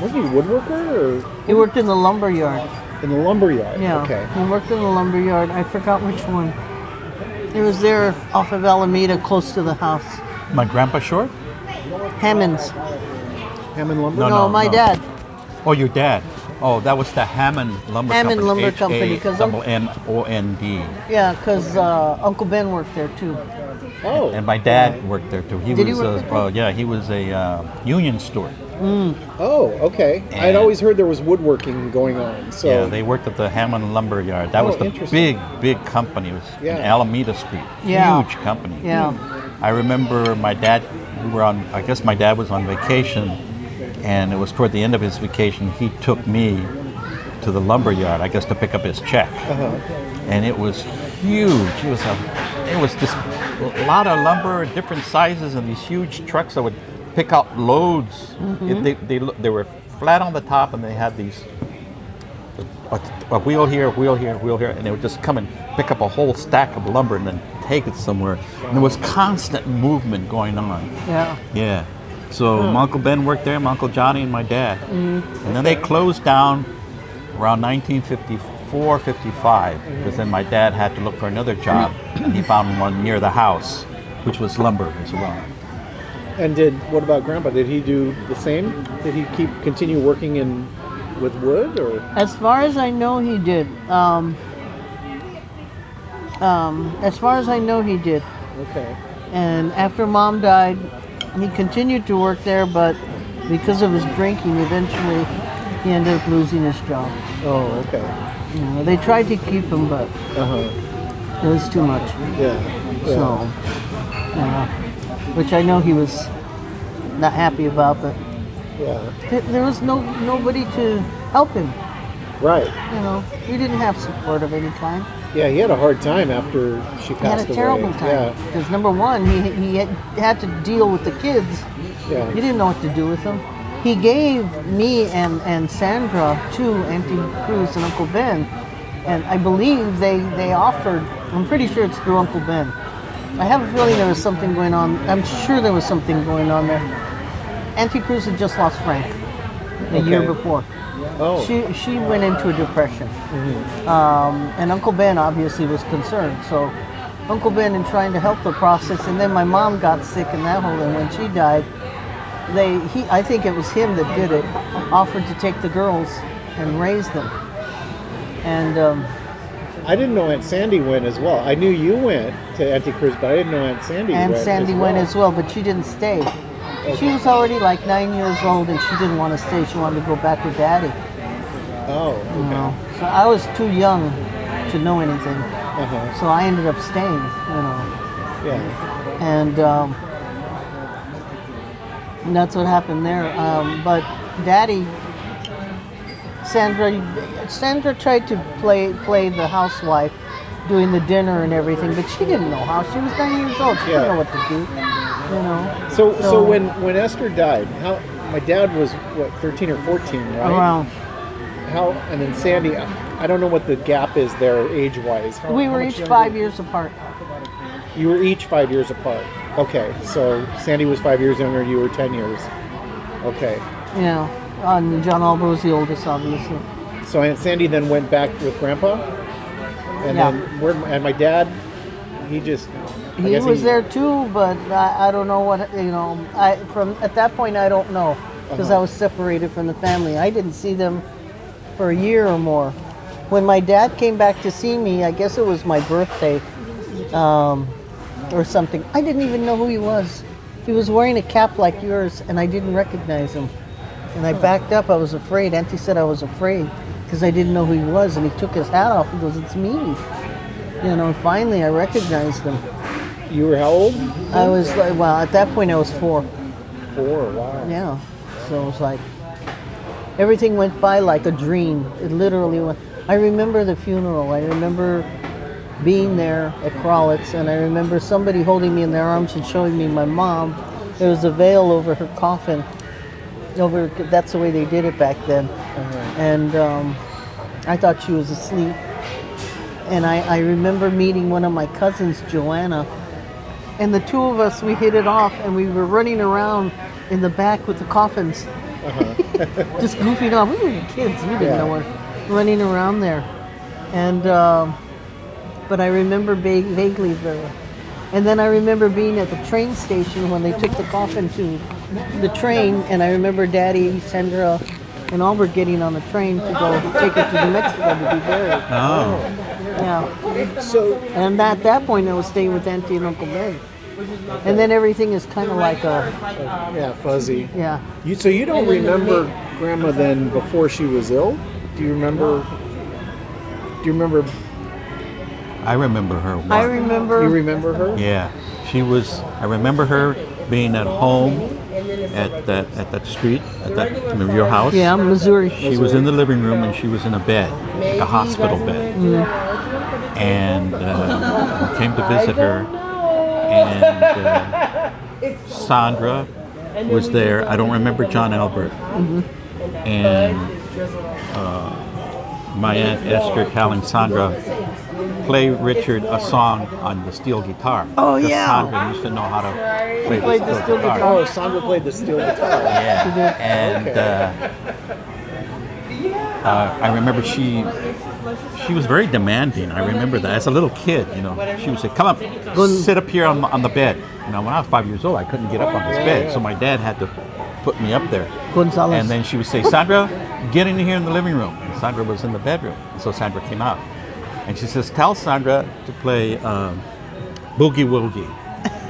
woodworker or
he worked in the lumber yard.
in the lumber yard?
Yeah,
Okay.
he worked in the lumber yard. I forgot which one. It was there off of Alameda, close to the house.
My grandpa short?
Hammond's.
Hammond Lumber?
No, my dad.
Oh, your dad. Oh, that was the Hammond Lumber
Hammond
Company.
Lumber Company, 'cause
Hammond.
Yeah, because Uncle Ben worked there too.
Oh.
And my dad worked there too.
Did he work there?
Yeah, he was a union steward.
Oh, okay. I'd
And-
always heard there was woodworking going on. So
Yeah, they worked at the Hammond Lumber Yard. That
Oh,
was the
interesting.
big company. It was
Yeah.
in Alameda Street.
Yeah.
Huge company.
Yeah.
I remember my dad, I guess my dad was on vacation, and it was toward the end of his vacation, he took me to the lumber yard, I guess to pick up his check. And it was huge. It was just a lot of lumber, different sizes, and these huge trucks that would pick up loads. They were flat on the top, and they had these a wheel here, a wheel here, a wheel here, and they would just come and pick up a whole stack of lumber and then take it somewhere. And there was constant movement going on.
Yeah.
Yeah. So my Uncle Ben worked there, my Uncle Johnny, and my dad. And then they closed down around 1954, 55, because then my dad had to look for another job, and he found one near the house, which was lumber as well.
And what about Grandpa? Did he do the same? Did he continue working with wood, or?
As far as I know, he did. As far as I know, he did.
Okay.
And after Mom died, he continued to work there, but because of his drinking, eventually he ended up losing his job.
Oh, okay.
You know, they tried to keep him, but it was too much.
Yeah.
So, which I know he was not happy about, but
Yeah.
there was nobody to help him.
Right.
You know, he didn't have support of any kind.
Yeah, he had a hard time after she
He had
passed
a
away.
terrible time
Yeah.
because number one, he had to deal with the kids.
Yeah.
He didn't know what to do with them. He gave me and Sandra to Auntie Cruz and Uncle Ben, and I believe they offered. I'm pretty sure it's through Uncle Ben. I have a feeling there was something going on. I'm sure there was something going on there. Auntie Cruz had just lost Frank a year before.
Oh.
She went into a depression, and Uncle Ben obviously was concerned. So Uncle Ben, in trying to help the process, and then my mom got sick and that whole thing. When she died, I think it was him that did it, offered to take the girls and raise them. And
I didn't know Aunt Sandy went as well. I knew you went to Auntie Cruz, but I didn't know Aunt Sandy went.
and Sandy went as well, but she didn't stay. She was already like 9 years old, and she didn't want to stay. She wanted to go back with Daddy.
Oh,
You
okay.
know, so I was too young to know anything. So I ended up staying. You know.
Yeah.
And that's what happened there. But Daddy, Sandra tried to play the housewife, doing the dinner and everything, but she didn't know how. She was 9 years old. She didn't know what to do. You know.
So when Esther died, my dad was what, 13 or 14, right?
Around.
And then Sandy, I don't know what the gap is there age-wise.
We were each 5 years apart.
You were each 5 years apart. Okay, so Sandy was 5 years younger, you were 10 years. Okay.
Yeah. And John Albert was the oldest, obviously.
So Aunt Sandy then went back with Grandpa? And
Yeah.
and my dad, he just... I
He
guess
was there too, but I don't know what, you know, at that point I don't know, because I was separated from the family. I didn't see them for a year or more. When my dad came back to see me, I guess it was my birthday, or something. I didn't even know who he was. He was wearing a cap like yours, and I didn't recognize him. And I backed up. I was afraid. Auntie said I was afraid because I didn't know who he was. And he took his hat off. He goes, "It's me." You know. Finally, I recognized him.
You were how old?
I was like, well, at that point I was 4.
4, wow.
Yeah. So it was like everything went by like a dream. It literally went. I remember the funeral. I remember being there at Crawlett's, and I remember somebody holding me in their arms and showing me my mom. There was a veil over her coffin. That's the way they did it back then. And I thought she was asleep. And I remember meeting one of my cousins, Joanna, and the two of us, we hit it off, and we were running around in the back with the coffins, just goofing off. We were kids, we didn't know what, running around there. And but I remember vaguely and then I remember being at the train station when they took the coffin to the train, and I remember Daddy, Sandra, and Albert getting on the train to go take it to New Mexico to be buried.
Oh.
Yeah.
So
And at that point, I was staying with Auntie and Uncle Ben. And then everything is kind of like a,
Yeah, fuzzy.
yeah.
So you don't remember Grandma then before she was ill? Do you remember?
I remember her.
I
You
remember,
remember her?
Yeah, she was. I remember her being at home at that street at your house.
yeah, Missouri.
She was in the living room and she was in a bed, like a hospital bed. And we came to visit her, and Sandra was there. I don't remember John Albert. And my Aunt Esther telling Sandra, play Richard a song on the steel guitar.
Oh,
'Cause
yeah.
Sandra used to know how to play
played
the steel guitar.
Oh, Sandra played the steel guitar.
Yeah, and I remember she was very demanding. I remember that as a little kid, she would say, "Come up, sit up here on the bed." When I was 5 years old, I couldn't get up on this bed, so my dad had to put me up there.
Gonzales.
And then she would say, "Sandra, get in here in the living room." And Sandra was in the bedroom, so Sandra came out, and she says, "Tell Sandra to play Boogie Woogie."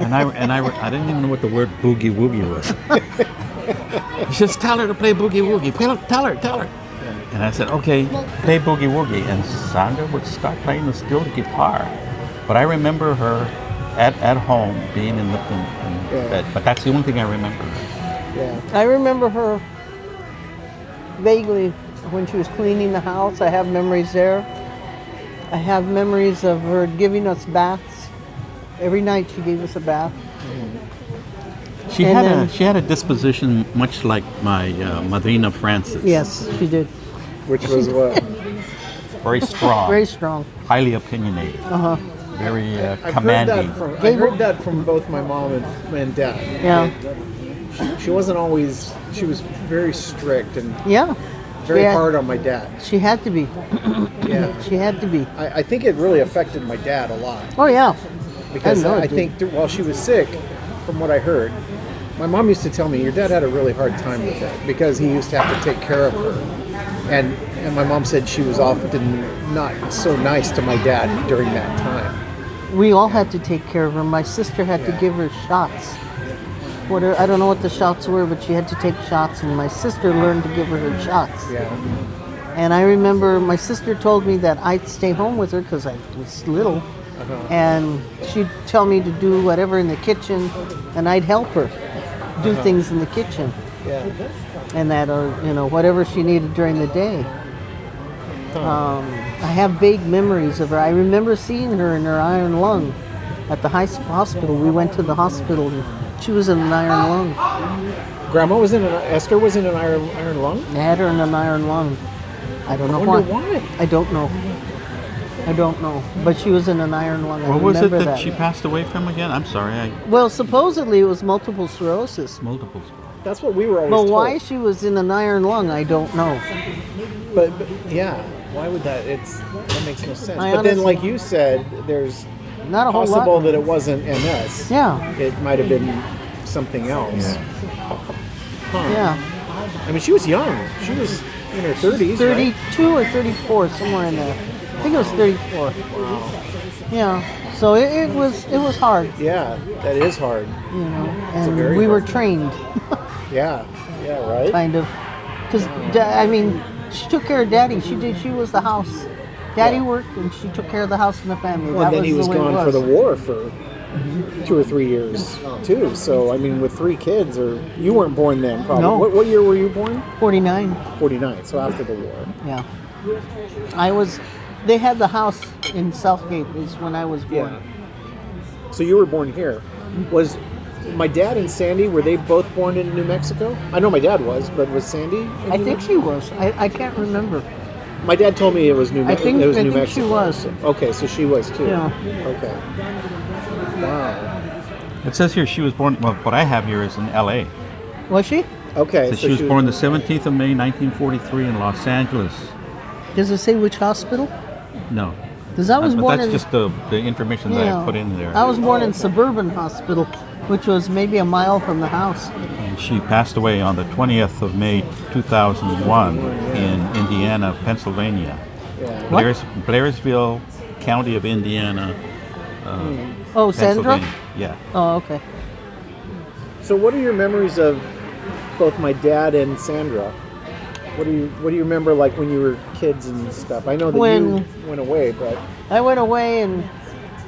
And I didn't even know what the word Boogie Woogie was. She says, "Tell her to play Boogie Woogie. Tell her." And I said, "Okay, play Boogie Woogie." And Sandra would start playing the steel guitar. But I remember her at home being in bed. But that's the only thing I remember.
Yeah.
I remember her vaguely when she was cleaning the house. I have memories there. I have memories of her giving us baths. Every night she gave us a bath.
She
And
had a disposition much like my Madrina Frances.
Yes, she did.
Which was what?
Very strong.
Very strong.
Highly opinionated.
Uh-huh.
Very
I've
commanding.
heard that from both my mom and dad.
Yeah.
She wasn't always. She was very strict and
Yeah.
very
Yeah.
hard on my dad.
She had to be.
Yeah.
She had to be.
I think it really affected my dad a lot
Oh, yeah.
because
know it
I
did.
think while she was sick, from what I heard, my mom used to tell me your dad had a really hard time with it because he used to have to take care of her, and my mom said she was often not so nice to my dad during that time.
We all had to take care of her. My sister had to give her shots. I don't know what the shots were, but she had to take shots, and my sister learned to give her shots.
Yeah.
And I remember my sister told me that I'd stay home with her because I was little, and she'd tell me to do whatever in the kitchen, and I'd help her do things in the kitchen,
Yeah.
and that, or whatever she needed during the day. I have vague memories of her. I remember seeing her in her iron lung at the hospital. We went to the hospital, and she was in an iron lung.
Grandma was Esther was in an iron lung.
They had her in an iron lung. I don't know
I wonder why.
I don't know. But she was in an iron lung.
What
I
was it
remember
that she passed away from again? I'm sorry,
Well, supposedly it was multiple sclerosis.
multiple.
That's what we were always
But
told.
why she was in an iron lung, I don't know.
But yeah, why would that? That makes no sense.
I
But then,
honestly-
like you said, there's
Not a whole
possible
lot.
that it wasn't MS.
Yeah,
It might have been something else. Huh.
yeah.
I mean, she was young. She was in her 30s.
32 or 34, somewhere in there. I think it was 34. Yeah. So it was hard,
Right? Yeah, that is hard.
and
very
we were
hard.
trained,
Yeah, right.
kind of, because I mean, she took care of Daddy. She was the house. Daddy worked, and she took care of the house and the family.
Well,
that
and then he was
the way it
gone for the
was.
war for 2 or 3 years too. So I mean, with 3 kids, or you weren't born then, probably.
No.
What year were you born?
49.
49. So after the war.
Yeah. They had the house in Southgate is when I was born.
So you were born here. Was my dad and Sandy, were they both born in New Mexico? I know my dad was, but was Sandy in
I
New
think
Mexico?
she was. I can't remember.
My dad told me it was New
I think
Mexico.
she was.
Okay, so she was too.
Yeah.
Okay. Wow.
It says here she was born. Well, what I have here is in L.A.
Was she?
Okay.
So she was born the 17th of May, 1943, in Los Angeles.
Does it say which hospital?
No,
Because I was
but
born
that's
in.
just the information that I put in there.
I was born in Suburban Hospital, which was maybe a mile from the house.
And she passed away on the 20th of May, 2001, in Indiana, Pennsylvania.
Yeah.
What?
Blairsville, County of Indiana,
Oh, Sandra?
Pennsylvania. Yeah.
Oh, okay.
So what are your memories of both my dad and Sandra? What do you remember, like when you were kids and stuff? I know that you went away, but
I went away and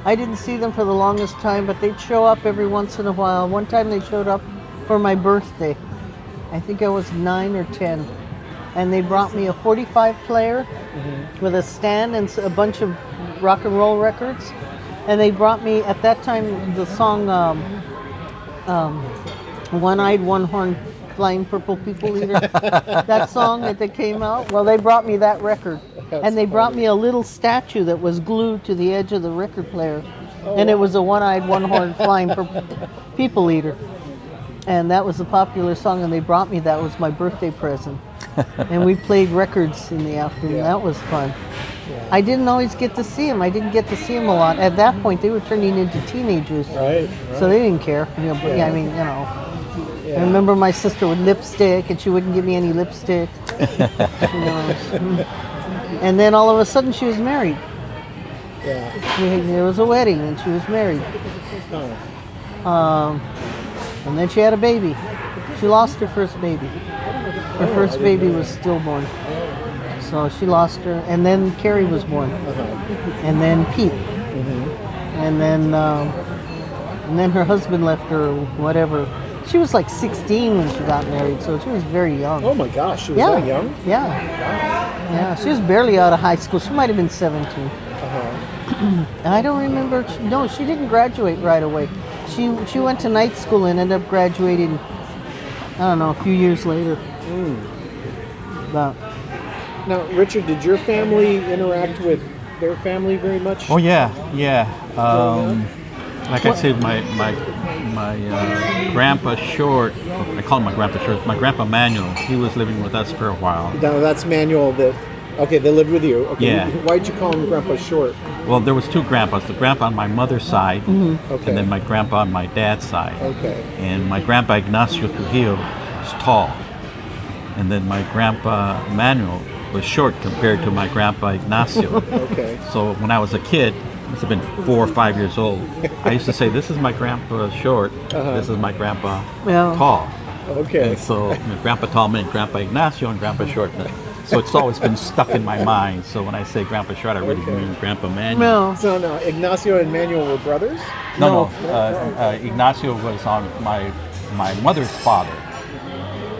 I didn't see them for the longest time, but they'd show up every once in a while. One time they showed up for my birthday. I think I was 9 or 10. And they brought me a 45 player with a stand and a bunch of rock and roll records. And they brought me, at that time, the song One-Eyed, One-Horned, Flying Purple People Eater. That song that came out. Well, they brought me that record. And they brought me a little statue that was glued to the edge of the record player. And it was a one-eyed, one-horned, flying purple people eater. And that was a popular song, and they brought me that. It was my birthday present. And we played records in the afternoon. That was fun. I didn't always get to see them. I didn't get to see them a lot. At that point, they were turning into teenagers.
Right.
So they didn't care. I mean, I remember my sister with lipstick, and she wouldn't give me any lipstick. And then all of a sudden, she was married.
Yeah.
There was a wedding, and she was married. And then she had a baby. She lost her first baby. Her first baby was stillborn. So she lost her. And then Carrie was born. And then Pete. And then her husband left her, whatever. She was like 16 when she got married, so she was very young.
Oh my gosh, she was that young?
Yeah. Yeah, she was barely out of high school. She might have been 17. I don't remember. No, she didn't graduate right away. She went to night school and ended up graduating, I don't know, a few years later. But
now, Richard, did your family interact with their family very much?
Oh yeah. Like I said, my grandpa Short, I call him my grandpa Short, my grandpa Manuel, he was living with us for a while.
Now that's Manuel they lived with you. Okay.
Yeah.
Why'd you call him Grandpa Short?
Well, there was two grandpas, the grandpa on my mother's side,
Okay.
and then my grandpa on my dad's side.
Okay.
And my grandpa Ignacio Trujillo was tall. And then my grandpa Manuel was short compared to my grandpa Ignacio.
Okay.
So when I was a kid, must have been 4 or 5 years old, I used to say, this is my grandpa Short, this is my grandpa Tall.
Okay.
And so my grandpa Tall meant Grandpa Ignacio and Grandpa Short. So it's always been stuck in my mind. So when I say Grandpa Short, I really mean Grandpa Manuel.
no.
So now, Ignacio and Manuel were brothers?
No. Ignacio was on my mother's father.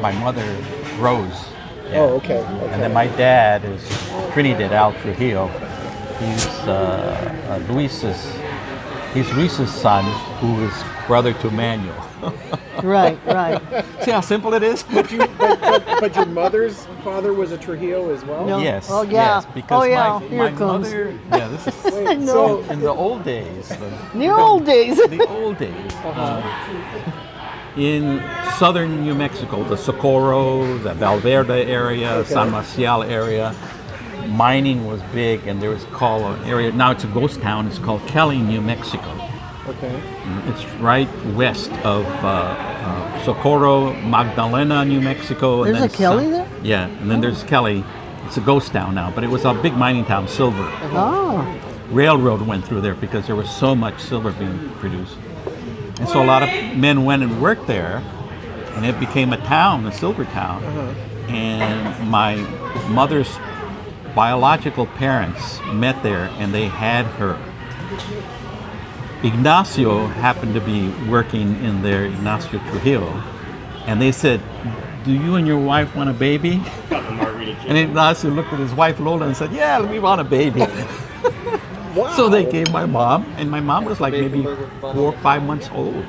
My mother, Rose. Yeah.
Oh, okay.
And then my dad is Trinidad Trujillo. He's Luis's son, who is brother to Manuel.
Right.
See how simple it is?
But your mother's father was a Trujillo as well?
No.
Yes.
Oh, yeah.
Yes, because
Here
my
it comes.
mother. Yeah, this is.
Wait,
No.
so
In the old days.
The old days.
In southern New Mexico, the Socorro, the Valverde area, San Marcial area, mining was big, and there was called an area. Now it's a ghost town. It's called Kelly, New Mexico.
Okay.
It's right west of Socorro, Magdalena, New Mexico.
There's a Kelly there?
Yeah, and then there's Kelly. It's a ghost town now, but it was a big mining town, silver.
Oh.
Railroad went through there because there was so much silver being produced. And so a lot of men went and worked there, and it became a town, a silver town. And my mother's biological parents met there, and they had her. Ignacio happened to be working in there, Ignacio Trujillo, and they said, do you and your wife want a baby? And Ignacio looked at his wife Lola and said, yeah, we want a baby.
Wow.
So they gave my mom, and my mom was like maybe 4 or 5 months old.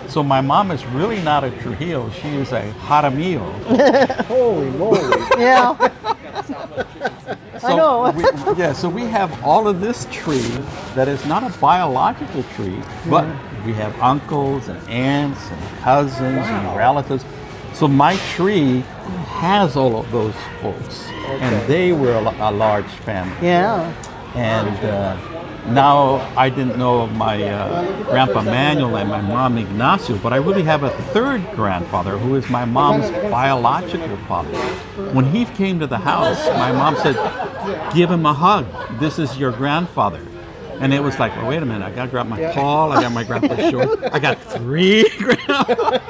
So my mom is really not a Trujillo, she is a Jaramillo.
Holy moly.
Yeah. I know.
So we have all of this tree that is not a biological tree, but we have uncles and aunts and cousins and relatives. So my tree has all of those folks, and they were a large family.
Yeah.
And now I didn't know of my grandpa Manuel and my mom Ignacio, but I really have a third grandfather who is my mom's biological father. When he came to the house, my mom said, give him a hug. This is your grandfather. And it was like, well, wait a minute, I got to grab my Paul, I got my grandpa's short, I got 3 grandpas.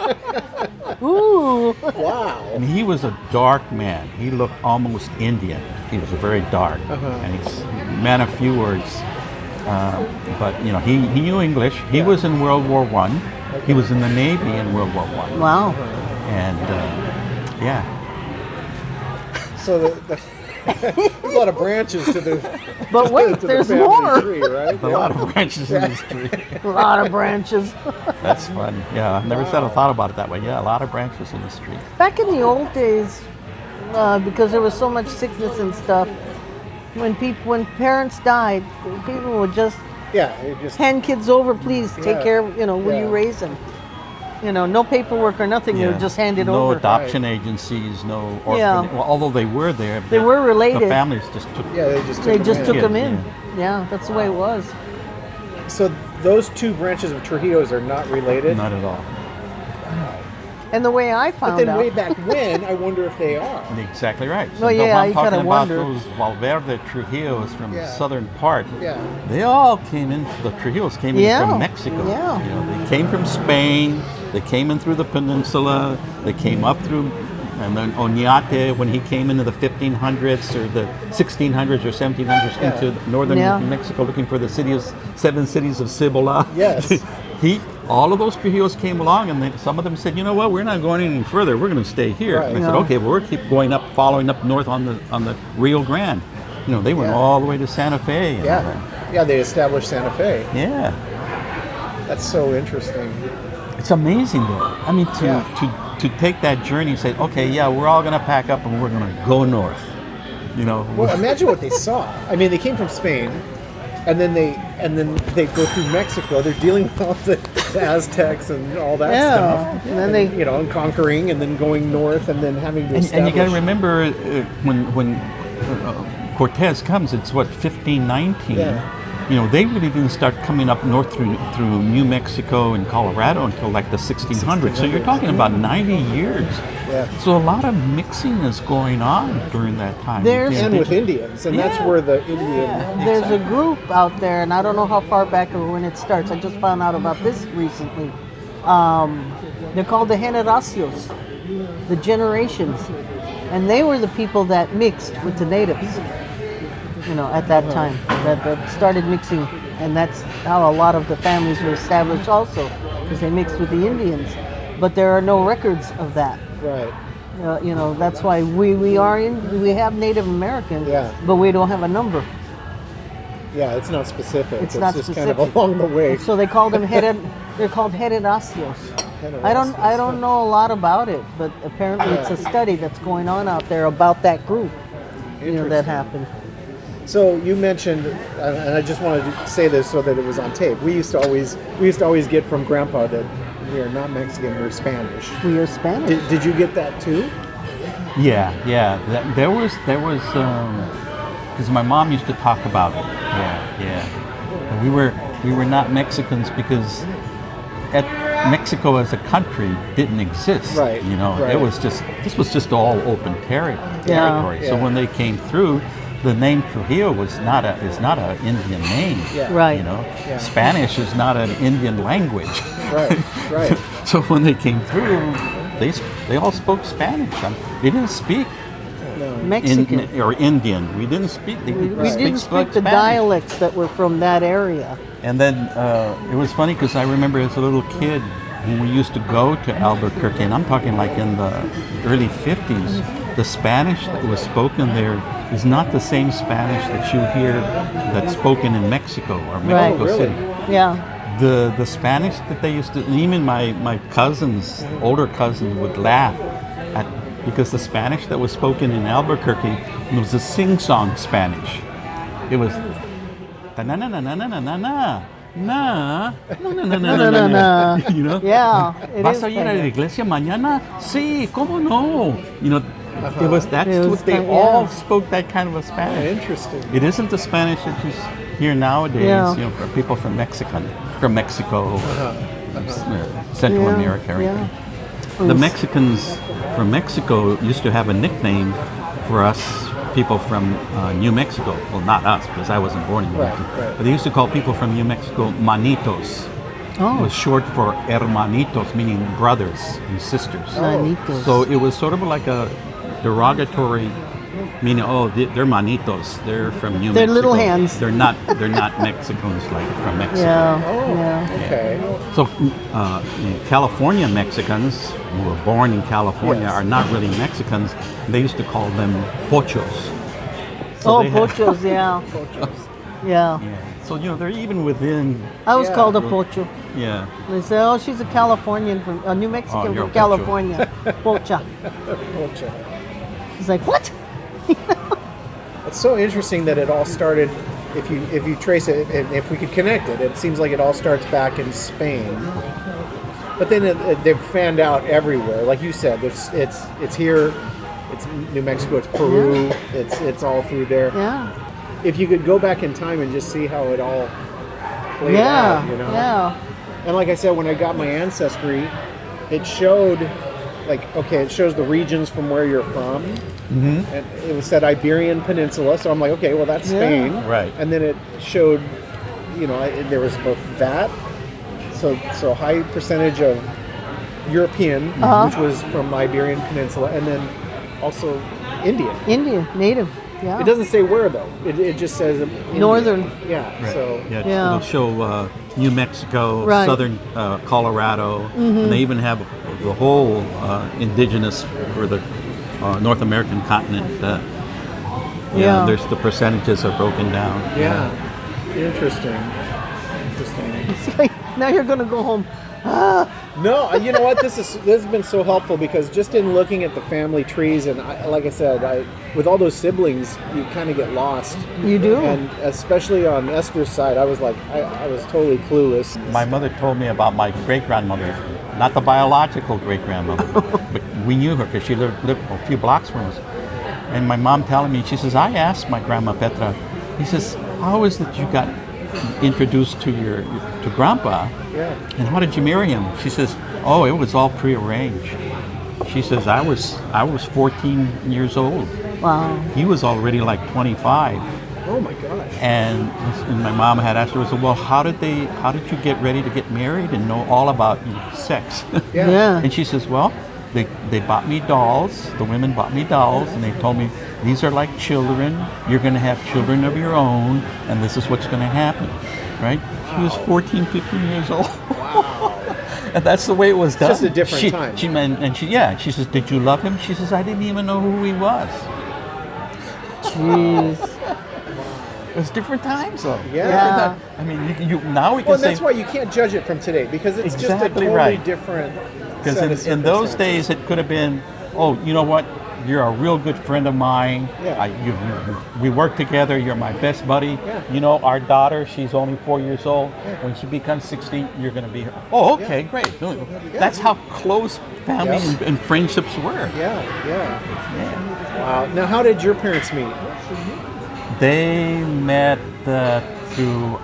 Ooh.
Wow.
And he was a dark man. He looked almost Indian. He was very dark, and he's a man of few words. But you know, he knew English. He was in World War I. He was in the Navy in World War I.
Wow.
And yeah.
So there's a lot of branches to the.
But wait,
to
there's
the family
more.
tree, right?
A lot of branches in this tree.
A lot of branches.
That's fun. Yeah, I've never thought about it that way. Yeah, a lot of branches in this tree.
Back in the old days, because there was so much sickness and stuff, when parents died, people would just
It just.
hand kids over, please take care. Will you
Yeah.
raise them? No paperwork or nothing. They would just hand it
no
over.
adoption agencies, no orphan.
Yeah.
Well, although they were there,
They were related.
The families just took.
Yeah, they just.
They just took
Yeah,
them in. Yeah, that's the way it was.
So those 2 branches of Trujillos are not related.
Not at all.
And the way I
But
found
then
out,
way back when, I wonder if they are.
Exactly right.
Well, yeah,
I'm
you kinda
talking about
wonder.
those Valverde Trujillos from the
Yeah.
southern part.
Yeah.
They all came in. The Trujillos came in
Yeah,
from Mexico.
yeah.
They came from Spain. They came in through the peninsula. They came up through, and then Oñate when he came into the 1500s or the 1600s or 1700s into northern
Yeah.
Mexico looking for the 7 cities of Cibola.
Yes.
All of those Trujillos came along, and some of them said, "You know what? We're not going any further. We're going to stay here."
Right.
And I said,
Yeah.
"Okay, well, we'll keep going up, following up north on the Rio Grande." They went all the way to Santa Fe. and,
Yeah, they established Santa Fe.
yeah.
That's so interesting.
It's amazing, though. I mean, to take that journey and say, "Okay, yeah, we're all going to pack up and we're going to go north."
Well, imagine what they saw. I mean, they came from Spain, and then they go through Mexico. They're dealing with all the Aztecs and all that stuff.
And then they,
and conquering, and then going north, and then having to
and
establish.
you got to remember when Cortez comes, it's what 1519.
Yeah.
They really didn't start coming up north through New Mexico and Colorado until like the 1600s. So you're talking about 90 years.
Yeah.
So a lot of mixing is going on during that time.
And with Indians, and that's where the Indian.
there's a group out there, and I don't know how far back or when it starts. I just found out about this recently. They're called the generacios, the generations, and they were the people that mixed with the natives. At that time, that started mixing, and that's how a lot of the families were established also, because they mixed with the Indians. But there are no records of that.
Right.
That's why we have Native Americans, but we don't have a number.
Yeah, it's not specific.
It's not
just
specific.
kind of along the way.
So they call them they're called generacios. I don't know a lot about it, but apparently it's a study that's going on out there about that group. That happened.
So you mentioned, and I just wanted to say this so that it was on tape. We used to always get from Grandpa that we are not Mexican, we're Spanish.
We are Spanish.
Did you get that too?
Yeah. There was because my mom used to talk about it. Yeah. And we were not Mexicans because Mexico as a country didn't exist.
Right.
It was this was just all open territory. So when they came through, the name Trujillo is not an Indian name.
Yeah.
Right.
Spanish is not an Indian language.
Right.
So when they came through, they all spoke Spanish. They didn't speak
Mexican.
or Indian. We didn't speak.
We didn't speak the
Spanish.
dialects that were from that area.
And then it was funny because I remember as a little kid when we used to go to Albuquerque, and I'm talking like in the early 50s, the Spanish that was spoken there is not the same Spanish that you hear that's spoken in Mexico or Mexico
Really?
City.
Yeah.
The Spanish that they used to, even my cousins, older cousins would laugh at, because the Spanish that was spoken in Albuquerque was a sing-song Spanish. It was na na na na na na na na na na na.
Yeah.
¿Vas a ir a la iglesia mañana? Sí, ¿cómo no? It was they all spoke that kind of a Spanish.
Interesting.
It isn't the Spanish that you hear nowadays, for people from Mexico, Central America. Or anything. The Mexicans from Mexico used to have a nickname for us people from New Mexico. Well, not us, because I wasn't born in New Mexico.
right.
But they used to call people from New Mexico manitos. It was short for hermanitos, meaning brothers and sisters.
Manitos.
So it was sort of like a derogatory, meaning, oh, they're manitos. They're from New Mexico.
They're little hands.
They're not Mexicans like from Mexico.
Yeah.
Okay.
So California Mexicans who were born in California are not really Mexicans. They used to call them pochos. So they had-
pochos, yeah. Yeah.
Yeah. So they're even within.
I was
Yeah.
called a pocho.
Yeah.
They say, oh, she's a Californian from a New Mexican
you're
from
a pocho.
California. Pocha.
Gotcha.
He's like, what?
It's so interesting that it all started. If you trace it, and if we could connect it, it seems like it all starts back in Spain. But then they've fanned out everywhere. Like you said, it's here, it's New Mexico, it's Peru, it's all through there.
Yeah.
If you could go back in time and just see how it all played out, you know.
Yeah.
And like I said, when I got my ancestry, it showed, it shows the regions from where you're from. Mm-hmm. And it was said Iberian Peninsula, so I'm like, okay, well that's Spain.
Right.
And then it showed, there was both that, so high percentage of European, which was from Iberian Peninsula, and then also Indian.
Indian, native. Yeah.
It doesn't say where though. It just says Indian.
Northern.
Yeah.
Right.
So
It'll show New Mexico,
Right.
southern Colorado, and they even have the whole indigenous for the North American continent. There's the percentages are broken down.
yeah. Interesting.
It's like, now you're going to go home.
No, you know what? This has been so helpful because just in looking at the family trees, and like I said, with all those siblings, you kind of get lost.
You do?
And especially on Esther's side, I was like, I was totally clueless.
My mother told me about my great-grandmother, not the biological great-grandmother, but we knew her because she lived a few blocks from us. And my mom telling me, she says, I asked my grandma Petra, he says, how is it you got introduced to Grandpa?
Yeah.
And how did you marry him? She says, oh, it was all prearranged. She says, I was 14 years old.
Wow.
He was already like 25.
Oh my gosh.
And my mom had asked her, I said, well, how did you get ready to get married and know all about sex?
Yeah.
And she says, well, they bought me dolls. The women bought me dolls, and they told me, these are like children. You're going to have children of your own, and this is what's going to happen, right? She was 14, 15 years old.
Wow.
And that's the way it was done.
Just a different time.
She says, did you love him? She says, I didn't even know who he was.
Jeez.
It was different times, though.
Yeah.
I mean, you now we can
Well,
say.
that's why you can't judge it from today because it's just a
Exactly
totally
right.
different.
Because in those days, it could have been, oh, you know what? You're a real good friend of mine.
Yeah.
We work together. You're my best buddy.
Yeah.
You know, our daughter, she's only 4 years old.
Yeah.
When she becomes 16, you're going to be her. Oh, okay, great. That's how close family and friendships were.
Yeah. Wow. Now, how did your parents meet?
They met through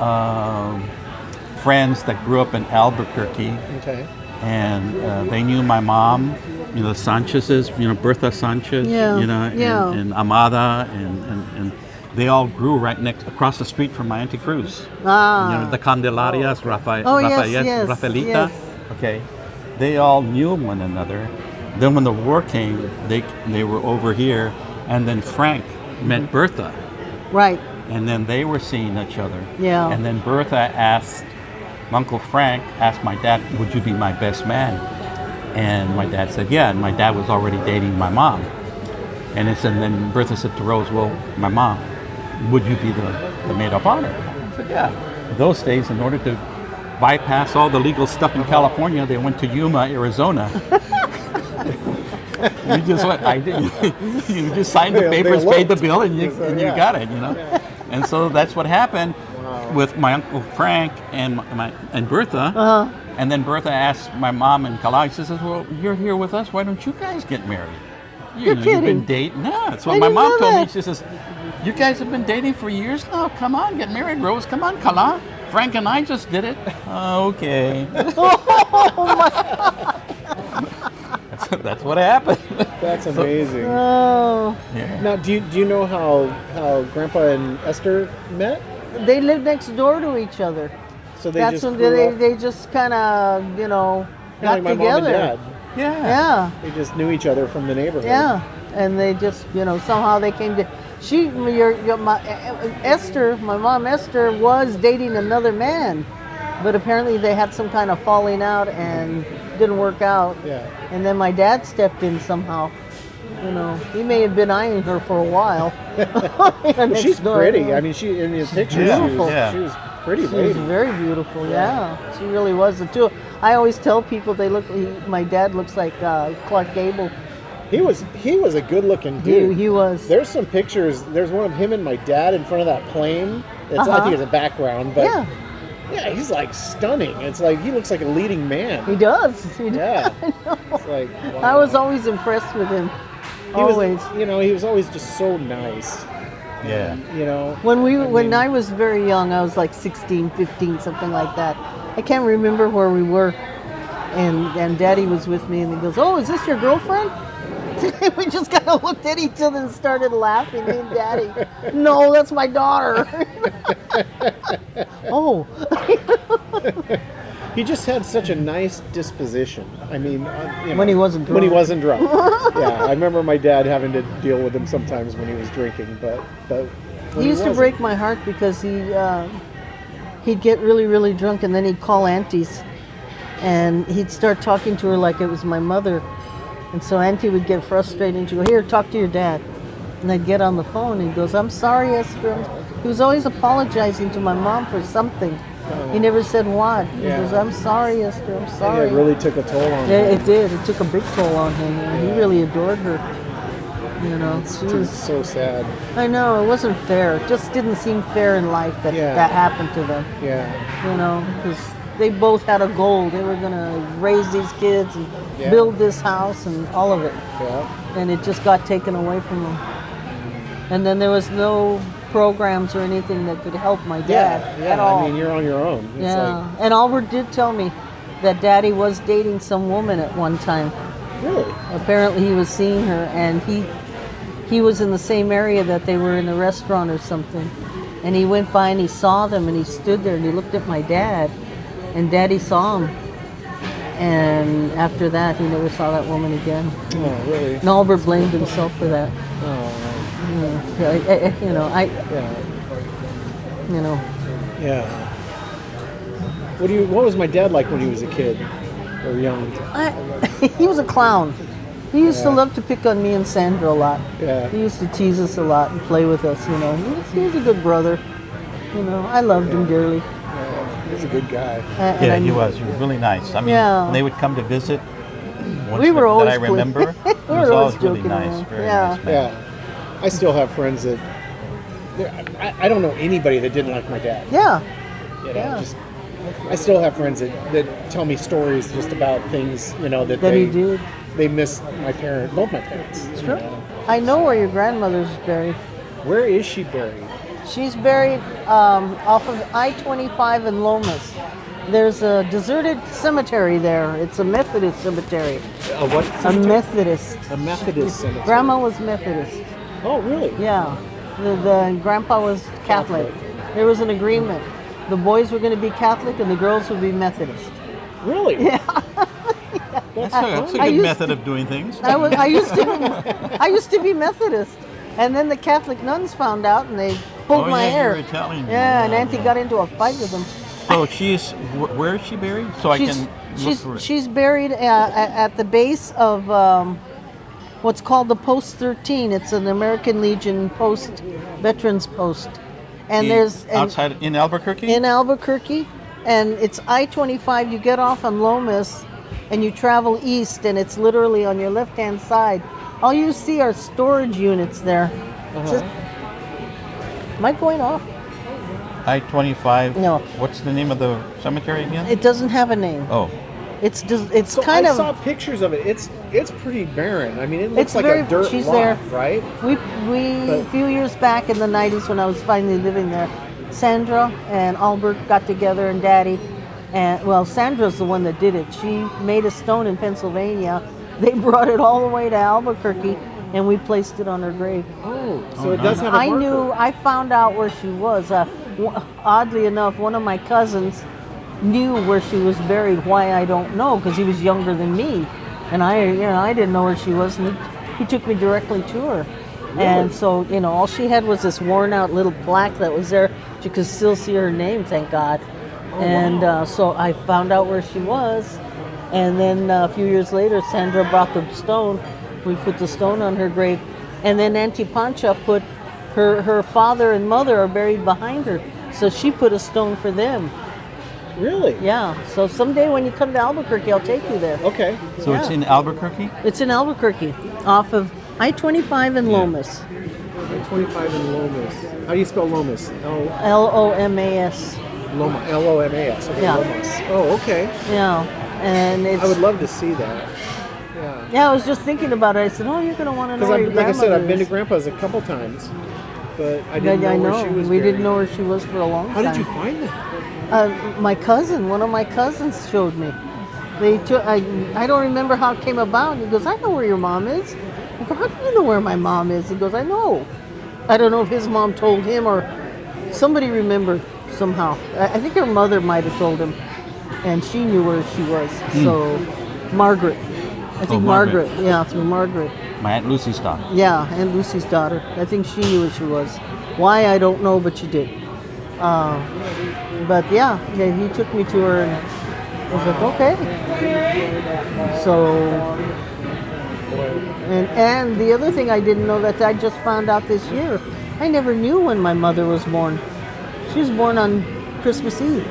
friends that grew up in Albuquerque.
Okay.
And they knew my mom, the Sanchez's, Bertha Sanchez, and Amada, and they all grew right across the street from my Auntie Cruz. The Candelarias, Rafaelita.
Yes.
Okay, they all knew one another. Then when the war came, they were over here, and then Frank met Bertha.
Right.
And then they were seeing each other.
Yeah.
And then Bertha asked, Uncle Frank asked my dad, would you be my best man? And my dad said, yeah. And my dad was already dating my mom. And then Bertha said to Rose, well, my mom, would you be the maid of honor? I said, yeah. In those days, in order to bypass all the legal stuff in California, they went to Yuma, Arizona. You just signed the papers, paid the bill, and you got it, And so that's what happened with my Uncle Frank and Bertha. And then Bertha asked my mom and Kalai, she says, well, you're here with us, why don't you guys get married? You've been dating. No, that's what my mom told me. She says, you guys have been dating for years now. Come on, get married, Rose. Come on, Kala. Frank and I just did it. Okay.
Oh my God.
That's what happened.
That's amazing.
Oh,
Yeah.
Now, do you know how Grandpa and Esther met?
they lived next door to each other.
So they
That's
just
when
grew up
they just kind of, got
like my
together.
mom and dad.
Yeah.
Yeah,
They just knew each other from the neighborhood.
yeah, and they just, somehow they came to. Esther, my mom Esther, was dating another man, but apparently they had some kind of falling out and didn't work out.
Yeah.
And then my dad stepped in somehow. He may have been eyeing her for a while.
Well, she's pretty. I mean, she in the picture,
Beautiful.
she was pretty
She was
lady.
very beautiful. Yeah, she really was. The two. I always tell people my dad looks like Clark Gable.
He was a good-looking dude.
He was.
There's some pictures. There's one of him and my dad in front of that plane. I
Uh-huh.
think it's a background, but
Yeah,
yeah, he's like stunning. It's like he looks like a leading man.
he does. He does.
Yeah.
I know.
It's like wow.
I was always impressed with him.
He
Always.
was, he was always just so nice.
Yeah.
When I was very young, I was like 16, 15, something like that. I can't remember where we were. And Daddy was with me, and he goes, "Oh, is this your girlfriend?" We just kind of looked at each other and started laughing, me and Daddy. "No, that's my daughter." Oh.
He just had such a nice disposition. I mean,
When he wasn't drunk.
When he wasn't drunk. Yeah, I remember my dad having to deal with him sometimes when he was drinking, but when
He used to
wasn't-
break my heart because he'd get really, really drunk, and then he'd call aunties, and he'd start talking to her like it was my mother. And so Auntie would get frustrated and she'd go, "Here, talk to your dad." And I'd get on the phone and he goes, "I'm sorry, Esther." He was always apologizing to my mom for something. He never said what. He
Yeah.
goes, "I'm sorry, Esther, I'm
Yeah,
sorry."
it really took a toll on
Yeah,
him.
it did. It took a big toll on him. He really adored her. She
It's
was,
so sad.
I know, it wasn't fair. It just didn't seem fair in life that
Yeah.
that happened to them.
Yeah.
Because they both had a goal. They were going to raise these kids and
Yeah.
build this house and all of it.
Yeah.
And it just got taken away from them. And then there was no programs or anything that could help my dad
Yeah.
at all.
I mean, you're on your own. It's
Yeah. And Albert did tell me that Daddy was dating some woman at one time.
Really?
Apparently he was seeing her, and he was in the same area that they were in a restaurant or something. And he went by and he saw them, and he stood there and he looked at my dad, and Daddy saw him. And after that, he never saw that woman again.
Oh, really?
And Albert blamed himself for that.
Oh,
Yeah,
yeah. What was my dad like when he was a kid or young?
He was a clown. He used to love to pick on me and Sandra a lot.
Yeah.
He used to tease us a lot and play with us, He was a good brother. I loved him dearly.
Yeah, he was a good guy.
And
Yeah,
I-
he was. He was really nice. I mean,
Yeah.
when they would come to visit,
We were
that
always
I remember,
we
he
were
was
always
always really
joking
nice.
around.
Very
Yeah.
nice man.
Yeah. I still have friends that I don't know anybody that didn't like my dad.
Yeah.
Yeah. I still have friends that tell me stories just about things, that
That he did.
they miss both my parents.
Sure. I know where your grandmother's buried.
Where is she buried?
She's buried off of I-25 in Lomas. There's a deserted cemetery there. It's a Methodist cemetery.
What?
A Methodist.
A Methodist cemetery.
Grandma was Methodist.
Oh, really?
Yeah. The grandpa was Catholic. There was an agreement. The boys were going to be Catholic and the girls would be Methodist.
Really?
Yeah.
That's a
I
good
used
method
to-
of doing things.
I used to be Methodist, and then the Catholic nuns found out and they pulled
Oh,
my
yeah,
hair.
you were telling me.
Yeah, and
Yeah,
Auntie
yeah.
got into a fight with them.
So where is she buried? So I can look for it.
She's buried at the base of what's called the Post 13. It's an American Legion post, veterans post, and
outside in Albuquerque.
in Albuquerque, and it's I-25. You get off on Lomas, and you travel east, and it's literally on your left-hand side. All you see are storage units there. Just, am I going off?
I-25.
No.
What's the name of the cemetery again?
It doesn't have a name.
Oh,
It's just, it's
So
kind
I
of.
saw pictures of it. It's pretty barren. I mean, it looks
It's
like
very-
a dirt
she's
lot,
there.
right?
We a few years back in the 90s when I was finally living there, Sandra and Albert got together and Daddy, and Sandra's the one that did it. She made a stone in Pennsylvania They brought it all the way to Albuquerque, and we placed it on her grave.
Oh, so it does have a
I
marker.
I found out where she was. Oddly enough, one of my cousins knew where she was buried. Why, I don't know, because he was younger than me, and I didn't know where she was, and he took me directly to her.
Really?
And so, all she had was this worn out little plaque that was there. You could still see her name, thank God. And so I found out where she was. And then a few years later, Sandra brought the stone. We put the stone on her grave. And then Auntie Pancha put her father and mother are buried behind her. So she put a stone for them.
Really?
Yeah. So someday when you come to Albuquerque, I'll take you there.
Okay.
So it's in Albuquerque?
It's in Albuquerque, off of I-25 in Lomas.
25 in Lomas. How do you spell Lomas?
Lomas.
Lomas. Okay,
Yeah.
Lomas. Oh, okay.
Yeah. And it's...
I would love to see that. Yeah.
Yeah, I was just thinking about it. I said, "Oh, you're going to want to know
Because,
where your
like I said, I've been to
grandmother
Grandpa's a couple times, but I
is."
didn't
Yeah, I
know
know.
where she was
We
buried.
didn't know where she was for a long
How
time.
did you find that?
My cousin, one of my cousins showed me. They took. I don't remember how it came about. He goes, "I know where your mom is." I go, "How do you know where my mom is?" He goes, "I know." I don't know if his mom told him or somebody remembered somehow. I think her mother might have told him, and she knew where she was. So, Margaret. I think
Margaret.
Yeah, through Margaret.
My Aunt Lucy's daughter.
Yeah, Aunt Lucy's daughter. I think she knew where she was. Why, I don't know, but she did. But yeah, he took me to her, and I was like, okay. So, and the other thing I didn't know that I just found out this year, I never knew when my mother was born. She was born on Christmas Eve,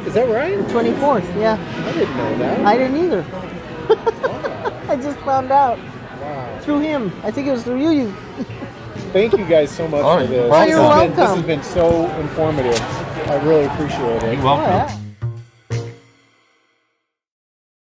Is that right?
24th, yeah.
I didn't know that.
I didn't either. I just found out
Wow.
through him. I think it was through you.
Thank you guys so much
Oh,
for this.
you're
welcome.
This has been so informative. I really appreciate it.
You're welcome.
Oh, yeah.